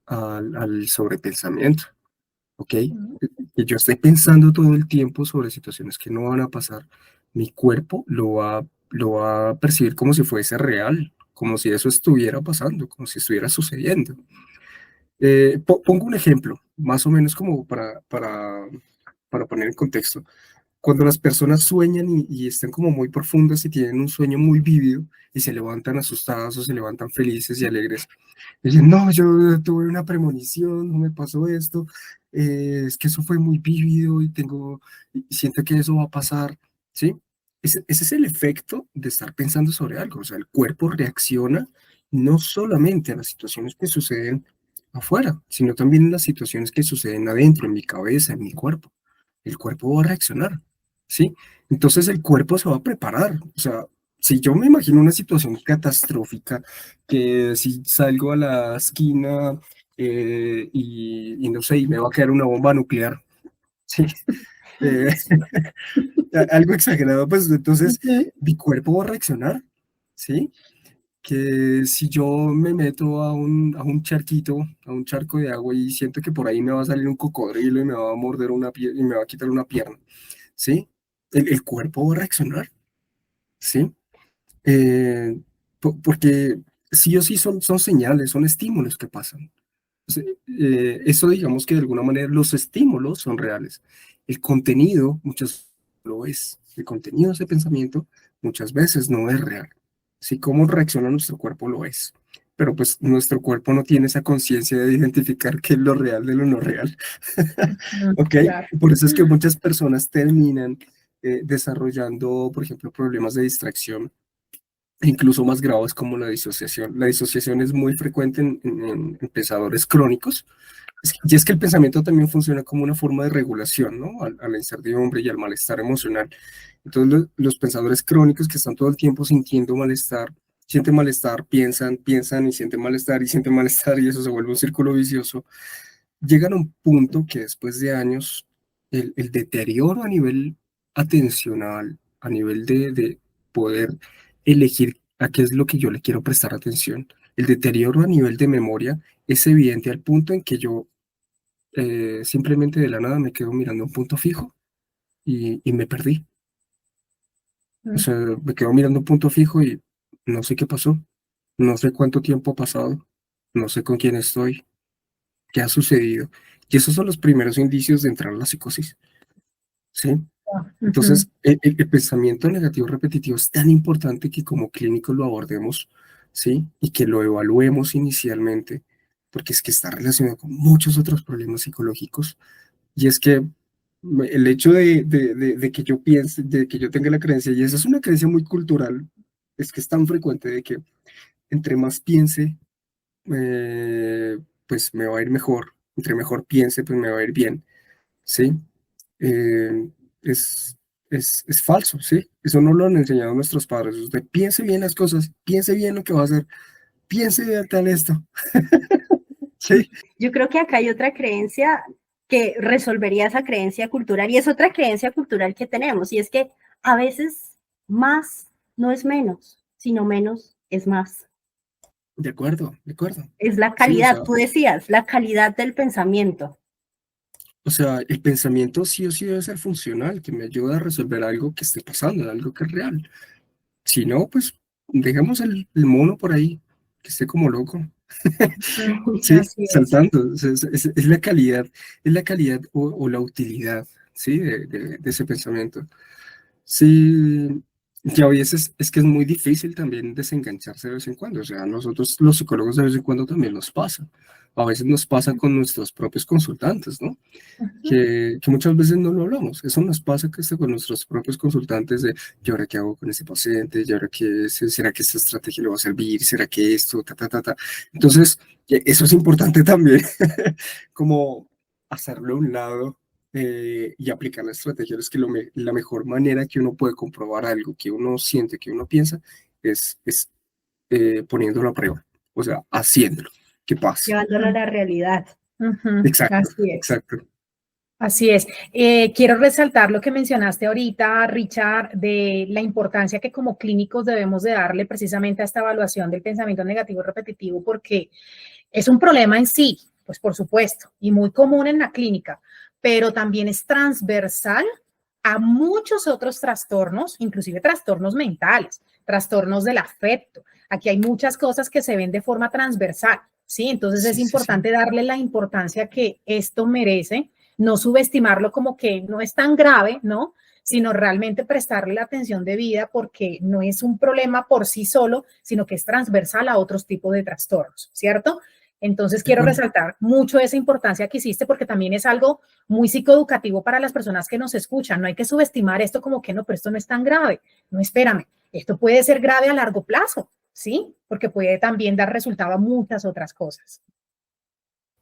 al sobrepensamiento, ¿ok? Y yo estoy pensando todo el tiempo sobre situaciones que no van a pasar. Mi cuerpo lo va a percibir como si fuese real, como si eso estuviera pasando, como si estuviera sucediendo. Pongo un ejemplo, más o menos como para poner en contexto. Cuando las personas sueñan y están como muy profundas y tienen un sueño muy vívido y se levantan asustadas o se levantan felices y alegres, dicen, no, yo tuve una premonición, no me pasó esto, es que eso fue muy vívido y siento que eso va a pasar, ¿sí? Ese es el efecto de estar pensando sobre algo, o sea, el cuerpo reacciona no solamente a las situaciones que suceden afuera, sino también en las situaciones que suceden adentro, en mi cabeza, en mi cuerpo. El cuerpo va a reaccionar, ¿sí? Entonces el cuerpo se va a preparar, o sea, si yo me imagino una situación catastrófica, que si salgo a la esquina y no sé, y me va a caer una bomba nuclear, ¿sí? Eh, algo exagerado, pues entonces mi cuerpo va a reaccionar, ¿sí? Que si yo me meto a un charquito, a un charco de agua y siento que por ahí me va a salir un cocodrilo y me va a morder y me va a quitar una pierna, ¿sí? El cuerpo va a reaccionar, ¿sí? Eh, porque sí o sí son señales, son estímulos que pasan. Sí, eso digamos que de alguna manera los estímulos son reales. El contenido muchas lo es. El contenido de ese pensamiento muchas veces no es real. Sí, cómo reacciona nuestro cuerpo lo es. Pero pues nuestro cuerpo no tiene esa conciencia de identificar qué es lo real de lo no real. ¿Ok? Claro. Por eso es que muchas personas terminan desarrollando, por ejemplo, problemas de distracción incluso más graves como la disociación. La disociación es muy frecuente en pensadores crónicos, y es que el pensamiento también funciona como una forma de regulación, ¿no? A la incertidumbre y al malestar emocional. Entonces, los pensadores crónicos que están todo el tiempo sintiendo malestar, sienten malestar, piensan y sienten malestar, y eso se vuelve un círculo vicioso, llegan a un punto que después de años, el deterioro a nivel atencional, a nivel de poder elegir a qué es lo que yo le quiero prestar atención, el deterioro a nivel de memoria es evidente al punto en que yo simplemente de la nada me quedo mirando un punto fijo y me perdí. O sea, me quedo mirando un punto fijo y no sé qué pasó, no sé cuánto tiempo ha pasado, no sé con quién estoy, qué ha sucedido. Y esos son los primeros indicios de entrar a la psicosis, ¿sí? Ujú. Entonces, el pensamiento negativo repetitivo es tan importante que como clínicos lo abordemos, ¿sí? Y que lo evaluemos inicialmente, porque es que está relacionado con muchos otros problemas psicológicos. Y es que el hecho de que yo piense, de que yo tenga la creencia, y esa es una creencia muy cultural, es que es tan frecuente de que entre más piense, eh, pues me va a ir mejor, entre mejor piense, pues me va a ir bien, ¿sí? Eh, es, es falso, ¿sí? Eso no lo han enseñado nuestros padres. Usted piense bien las cosas, piense bien lo que va a hacer, piense bien tal esto, ¿sí? Yo creo que acá hay otra creencia que resolvería esa creencia cultural y es otra creencia cultural que tenemos y es que a veces más no es menos. sino menos es más. De acuerdo, de acuerdo. Es la Sí, calidad, tú decías, la calidad del pensamiento. o sea, el pensamiento sí o sí debe ser funcional, que me ayude a resolver algo que esté pasando, algo que es real. Si no, pues dejemos el mono por ahí, que esté como loco. Sí, Así es. saltando. Es la calidad o la utilidad, ¿sí? De ese pensamiento. Sí, y a veces es que es muy difícil también desengancharse de vez en cuando. O sea, a nosotros los psicólogos de vez en cuando también nos pasa. A veces nos pasa con nuestros propios consultantes, ¿no? Ujú. Que muchas veces no lo hablamos. Eso nos pasa que está con nuestros propios consultantes de, ¿y ahora qué hago con ese paciente? ¿Y ahora qué será que esta estrategia le va a servir? ¿Será que esto? Ta, ta, ta, ta. Entonces, eso es importante también, como hacerlo a un lado y aplicar la estrategia. Es que la mejor manera que uno puede comprobar algo que uno siente, que uno piensa, es poniéndolo a prueba, o sea, haciéndolo, que pase. Llevándolo a la realidad. Ujú. Exacto, Así es. exacto. Así es. Quiero resaltar lo que mencionaste ahorita, Richard, de la importancia que como clínicos debemos de darle precisamente a esta evaluación del pensamiento negativo repetitivo, porque es un problema en sí, pues por supuesto, y muy común en la clínica, pero también es transversal a muchos otros trastornos, inclusive trastornos mentales, trastornos del afecto. Aquí hay muchas cosas que se ven de forma transversal, ¿sí? Entonces es Sí, sí, sí. importante darle la importancia que esto merece, no subestimarlo como que no es tan grave, ¿no? Sino realmente prestarle la atención debida porque no es un problema por sí solo, sino que es transversal a otros tipos de trastornos, ¿cierto? Entonces De quiero acuerdo. resaltar mucho esa importancia que hiciste porque también es algo muy psicoeducativo para las personas que nos escuchan. No hay que subestimar esto como que no, pero esto no es tan grave. No, espérame, esto puede ser grave a largo plazo, ¿sí? Porque puede también dar resultado a muchas otras cosas.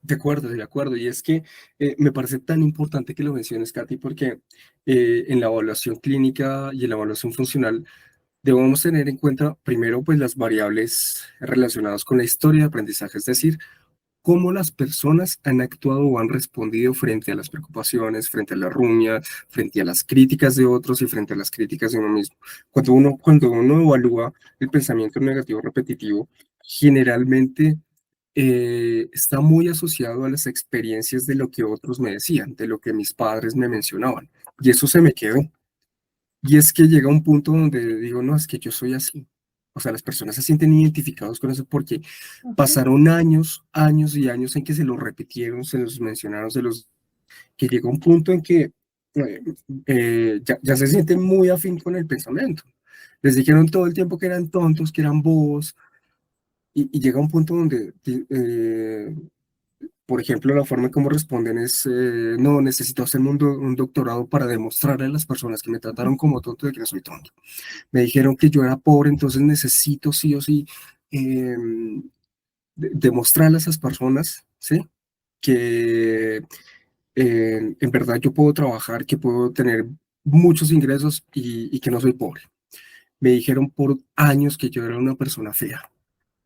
De acuerdo, de acuerdo. Y es que me parece tan importante que lo menciones, Katy, porque en la evaluación clínica y en la evaluación funcional debemos tener en cuenta primero pues las variables relacionadas con la historia de aprendizaje, es decir, cómo las personas han actuado o han respondido frente a las preocupaciones, frente a la rumia, frente a las críticas de otros y frente a las críticas de uno mismo. Cuando uno evalúa el pensamiento negativo repetitivo, generalmente está muy asociado a las experiencias de lo que otros me decían, de lo que mis padres me mencionaban. Y eso se me quedó. Y es que llega un punto donde digo, no, es que yo soy así. O sea, las personas se sienten identificados con eso porque Uh -huh. pasaron años, años y años en que se los repitieron, se los mencionaron, que llega un punto en que ya se sienten muy afín con el pensamiento. Les dijeron todo el tiempo que eran tontos, que eran bobos, y llega un punto donde por ejemplo, la forma en cómo responden es, no, necesito hacer un doctorado para demostrarle a las personas que me trataron como tonto de que no soy tonto. Me dijeron que yo era pobre, entonces necesito sí o sí eh, demostrarle a esas personas, ¿sí? Que en verdad yo puedo trabajar, que puedo tener muchos ingresos y que no soy pobre. Me dijeron por años que yo era una persona fea.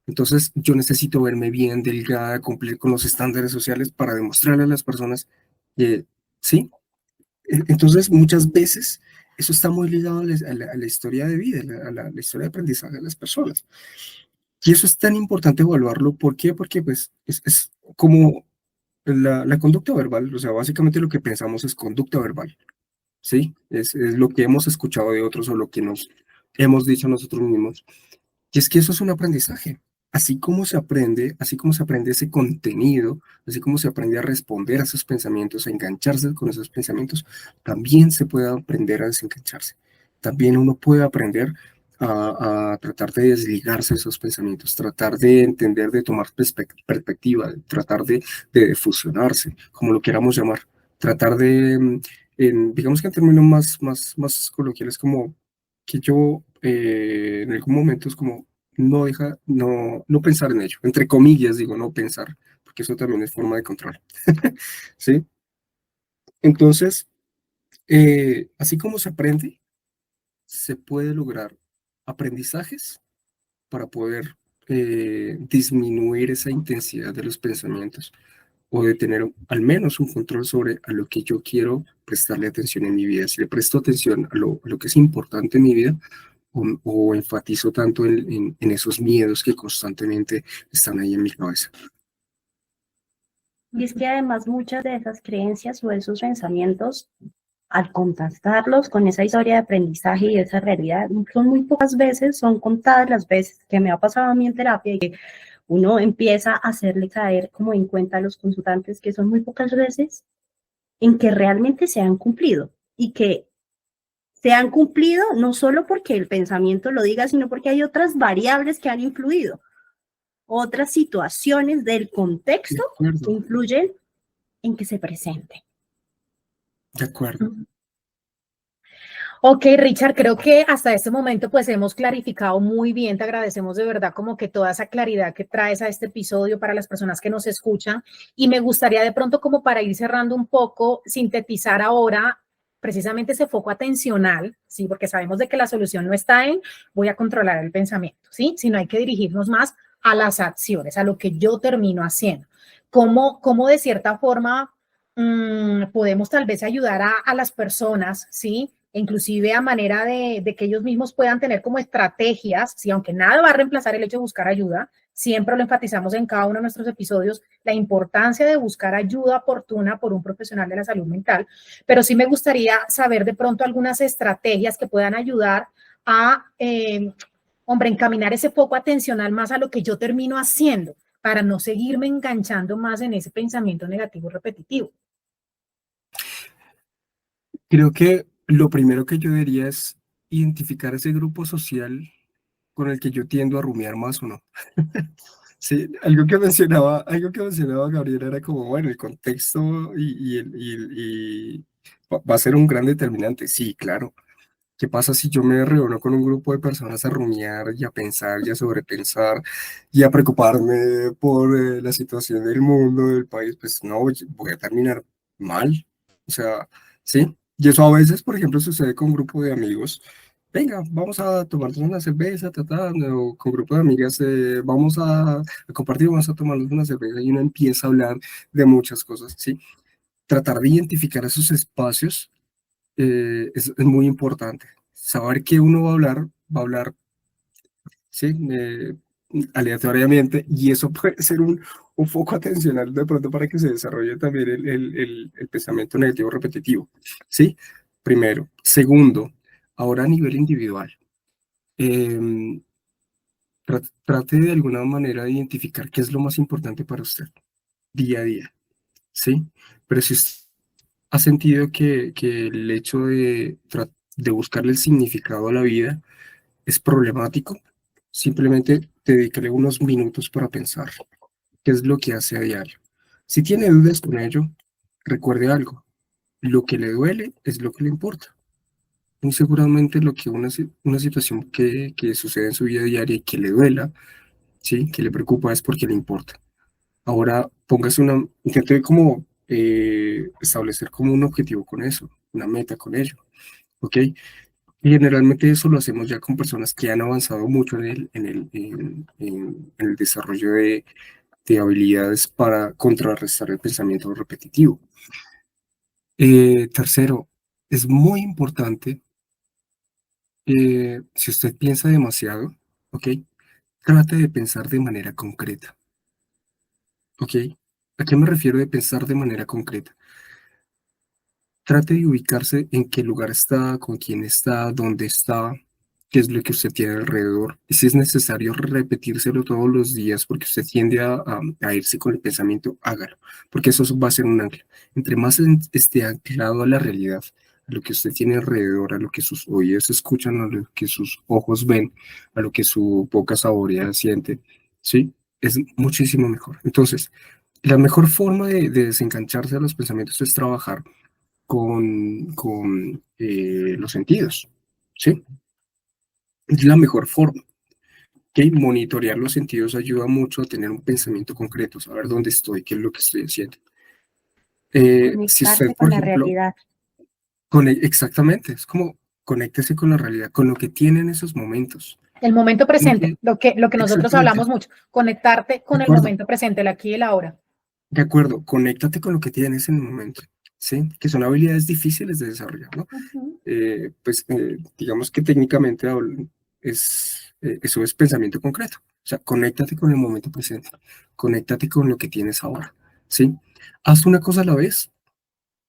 Entonces, yo necesito verme bien, delgada, cumplir con los estándares sociales para demostrarle a las personas que sí. Entonces, muchas veces eso está muy ligado a la historia de vida, la historia de aprendizaje de las personas. Y eso es tan importante evaluarlo. ¿Por qué? Porque pues es como la conducta verbal, o sea, básicamente lo que pensamos es conducta verbal, ¿sí? Es lo que hemos escuchado de otros o lo que nos hemos dicho nosotros mismos. Y es que eso es un aprendizaje. Así como se aprende ese contenido, así como se aprende a responder a esos pensamientos, a engancharse con esos pensamientos, también se puede aprender a desengancharse. También uno puede aprender a tratar de desligarse de esos pensamientos, tratar de entender, de tomar perspectiva, tratar de fusionarse, como lo queramos llamar, tratar de, digamos que en términos más coloquiales, como que yo en algún momento es como no pensar en ello, entre comillas digo, no pensar, porque eso también es forma de control, ¿sí? Entonces, así como se aprende, se puede lograr aprendizajes para poder disminuir esa intensidad de los pensamientos o de tener al menos un control sobre a lo que yo quiero prestarle atención en mi vida. Si le presto atención a lo que es importante en mi vida, o enfatizo tanto en esos miedos que constantemente están ahí en mi cabeza. Y es que además muchas de esas creencias o esos pensamientos, al contrastarlos con esa historia de aprendizaje y esa realidad, son muy pocas veces, son contadas las veces que me ha pasado a mí en terapia y que uno empieza a hacerle caer como en cuenta a los consultantes que son muy pocas veces en que realmente se han cumplido y que se han cumplido no solo porque el pensamiento lo diga, sino porque hay otras variables que han influido, otras situaciones del contexto que influyen en que se presente. De acuerdo. Ok, Richard, creo que hasta este momento pues hemos clarificado muy bien, te agradecemos de verdad como que toda esa claridad que traes a este episodio para las personas que nos escuchan y me gustaría de pronto como para ir cerrando un poco, sintetizar ahora precisamente ese foco atencional, ¿sí? Porque sabemos de que la solución no está en voy a controlar el pensamiento, ¿sí? Sino hay que dirigirnos más a las acciones, a lo que yo termino haciendo. ¿Cómo de cierta forma podemos tal vez ayudar a las personas, ¿sí? Inclusive a manera de que ellos mismos puedan tener como estrategias, ¿sí? Aunque nada va a reemplazar el hecho de buscar ayuda, siempre lo enfatizamos en cada uno de nuestros episodios, la importancia de buscar ayuda oportuna por un profesional de la salud mental, pero sí me gustaría saber de pronto algunas estrategias que puedan ayudar a, hombre, encaminar ese foco atencional más a lo que yo termino haciendo para no seguirme enganchando más en ese pensamiento negativo repetitivo. Creo que lo primero que yo diría es identificar ese grupo social con el que yo tiendo a rumiar más o no. Sí, algo que mencionaba Gabriel era como, bueno, el contexto y va a ser un gran determinante. Sí, claro. ¿Qué pasa si yo me reúno con un grupo de personas a rumiar y a pensar y a sobrepensar y a preocuparme por la situación del mundo, del país? Pues no, voy a terminar mal. O sea, sí. Y eso a veces, por ejemplo, sucede con un grupo de amigos. Venga, vamos a tomarnos una cerveza, o con grupo de amigas, vamos a compartir, vamos a tomarnos una cerveza y uno empieza a hablar de muchas cosas, ¿sí? Tratar de identificar esos espacios es muy importante. Saber que uno va a hablar, ¿sí? Aleatoriamente, y eso puede ser un foco atencional de pronto para que se desarrolle también el pensamiento negativo repetitivo, ¿sí? Primero. Segundo, ahora a nivel individual, eh, trate de alguna manera de identificar qué es lo más importante para usted día a día, ¿sí? Pero si usted ha sentido que el hecho de buscarle el significado a la vida es problemático, simplemente dedícale unos minutos para pensar qué es lo que hace a diario. Si tiene dudas con ello, recuerde algo, lo que le duele es lo que le importa. Muy seguramente lo que una situación que sucede en su vida diaria y que le duela, ¿sí? Que le preocupa es porque le importa. Ahora intente como establecer como un objetivo con eso, una meta con ello, ¿ok? Y generalmente eso lo hacemos ya con personas que han avanzado mucho en el desarrollo de habilidades para contrarrestar el pensamiento repetitivo. Tercero, es muy importante, si usted piensa demasiado, ¿ok? Trate de pensar de manera concreta, ¿ok? ¿A qué me refiero de pensar de manera concreta? Trate de ubicarse en qué lugar está, con quién está, dónde está, qué es lo que usted tiene alrededor. Y si es necesario repetírselo todos los días porque usted tiende a irse con el pensamiento, hágalo, porque eso va a ser un ancla. Entre más esté anclado a la realidad, a lo que usted tiene alrededor, a lo que sus oídos escuchan, a lo que sus ojos ven, a lo que su boca saborea, siente, ¿sí? Es muchísimo mejor. Entonces, la mejor forma de desengancharse de los pensamientos es trabajar con los sentidos, ¿sí? Es la mejor forma. ¿Ok? Monitorear los sentidos ayuda mucho a tener un pensamiento concreto, saber dónde estoy, qué es lo que estoy haciendo. Si usted, Conectarse por con la ejemplo, realidad. exactamente, es como conéctese con la realidad, con lo que tiene en esos momentos. El momento presente, lo que nosotros Exactamente. hablamos mucho, conectarte con el momento presente, el aquí y el ahora. De acuerdo, conéctate con lo que tienes en el momento, ¿sí? Que son habilidades difíciles de desarrollar, ¿no? Pues digamos que técnicamente eso es pensamiento concreto. O sea, conéctate con el momento presente, conéctate con lo que tienes ahora, ¿sí? Haz una cosa a la vez,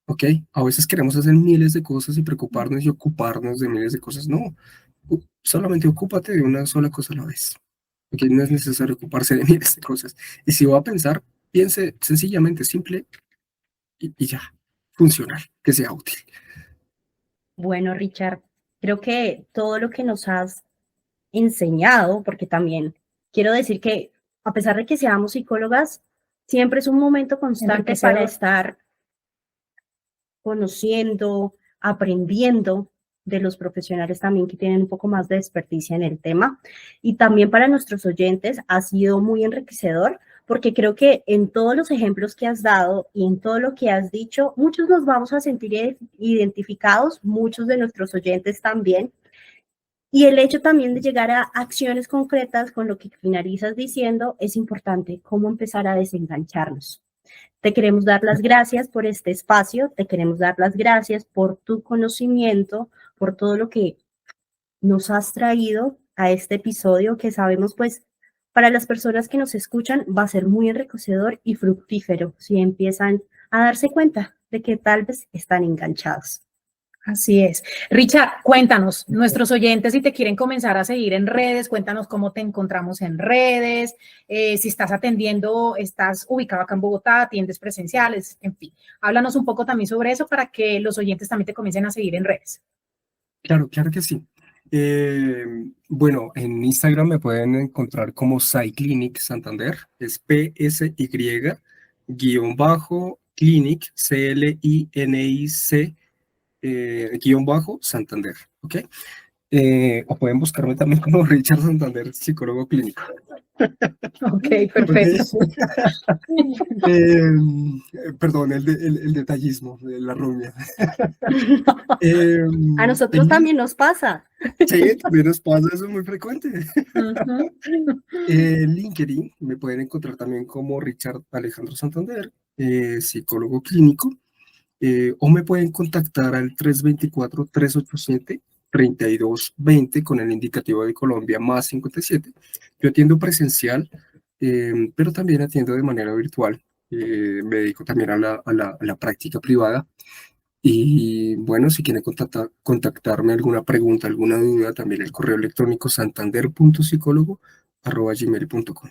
¿ok? A veces queremos hacer miles de cosas y preocuparnos y ocuparnos de miles de cosas. No, solamente ocúpate de una sola cosa a la vez, ¿ok? No es necesario ocuparse de miles de cosas. Y si va a pensar, piense sencillamente, simple y ya, funcional, que sea útil. Bueno, Richard, creo que todo lo que nos has enseñado, porque también quiero decir que a pesar de que seamos psicólogas, siempre es un momento constante para estar conociendo, aprendiendo de los profesionales también que tienen un poco más de experticia en el tema. Y también para nuestros oyentes ha sido muy enriquecedor porque creo que en todos los ejemplos que has dado y en todo lo que has dicho, muchos nos vamos a sentir identificados, muchos de nuestros oyentes también. Y el hecho también de llegar a acciones concretas con lo que finalizas diciendo es importante, cómo empezar a desengancharnos. Te queremos dar las gracias por este espacio, te queremos dar las gracias por tu conocimiento, por todo lo que nos has traído a este episodio que sabemos pues para las personas que nos escuchan va a ser muy enriquecedor y fructífero si empiezan a darse cuenta de que tal vez están enganchados. Así es. Richard, cuéntanos, nuestros oyentes, si te quieren comenzar a seguir en redes, cuéntanos cómo te encontramos en redes, si estás atendiendo, estás ubicado acá en Bogotá, atiendes presenciales, en fin. Háblanos un poco también sobre eso para que los oyentes también te comiencen a seguir en redes. Claro, claro que sí. Bueno, en Instagram me pueden encontrar como PsyClinic Santander, es PSY-Clinic, CLINIC, _Santander, ¿ok? O pueden buscarme también como Richard Santander, psicólogo clínico. Ok, perfecto. Perdón, el detallismo de la rumia. A nosotros también nos pasa. Sí, también nos pasa, eso es muy frecuente. LinkedIn me pueden encontrar también como Richard Alejandro Santander, psicólogo clínico. O me pueden contactar al 324-387-3220 con el indicativo de Colombia más 57. Yo atiendo presencial, pero también atiendo de manera virtual. Me dedico también a la práctica privada. Y bueno, si quieren contactarme alguna pregunta, alguna duda, también el correo electrónico santander.psicólogo@gmail.com.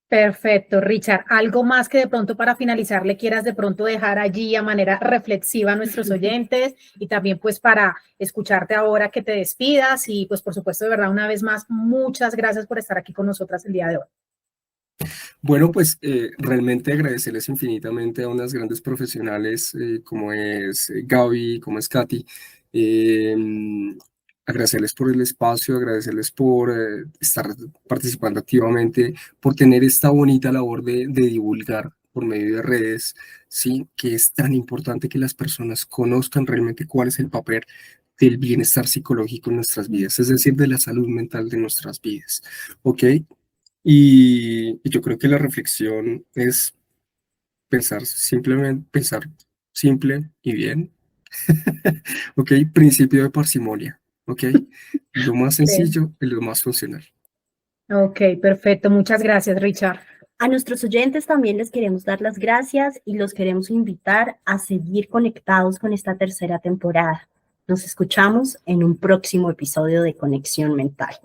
Perfecto, Richard. ¿Algo más que de pronto para finalizar le quieras de pronto dejar allí a manera reflexiva a nuestros oyentes y también pues para escucharte ahora que te despidas y pues por supuesto de verdad una vez más muchas gracias por estar aquí con nosotras el día de hoy? Bueno, pues realmente agradecerles infinitamente a unas grandes profesionales como es Gaby, como es Katy. Agradecerles por el espacio, agradecerles por estar participando activamente, por tener esta bonita labor de divulgar por medio de redes, ¿sí? Que es tan importante que las personas conozcan realmente cuál es el papel del bienestar psicológico en nuestras vidas, es decir, de la salud mental de nuestras vidas, ¿ok? Y yo creo que la reflexión es pensar simple y bien. ¿Ok? Principio de parsimonia. ¿Ok? Lo más sencillo y lo más funcional. Ok, perfecto. Muchas gracias, Richard. A nuestros oyentes también les queremos dar las gracias y los queremos invitar a seguir conectados con esta tercera temporada. Nos escuchamos en un próximo episodio de Conexión Mental.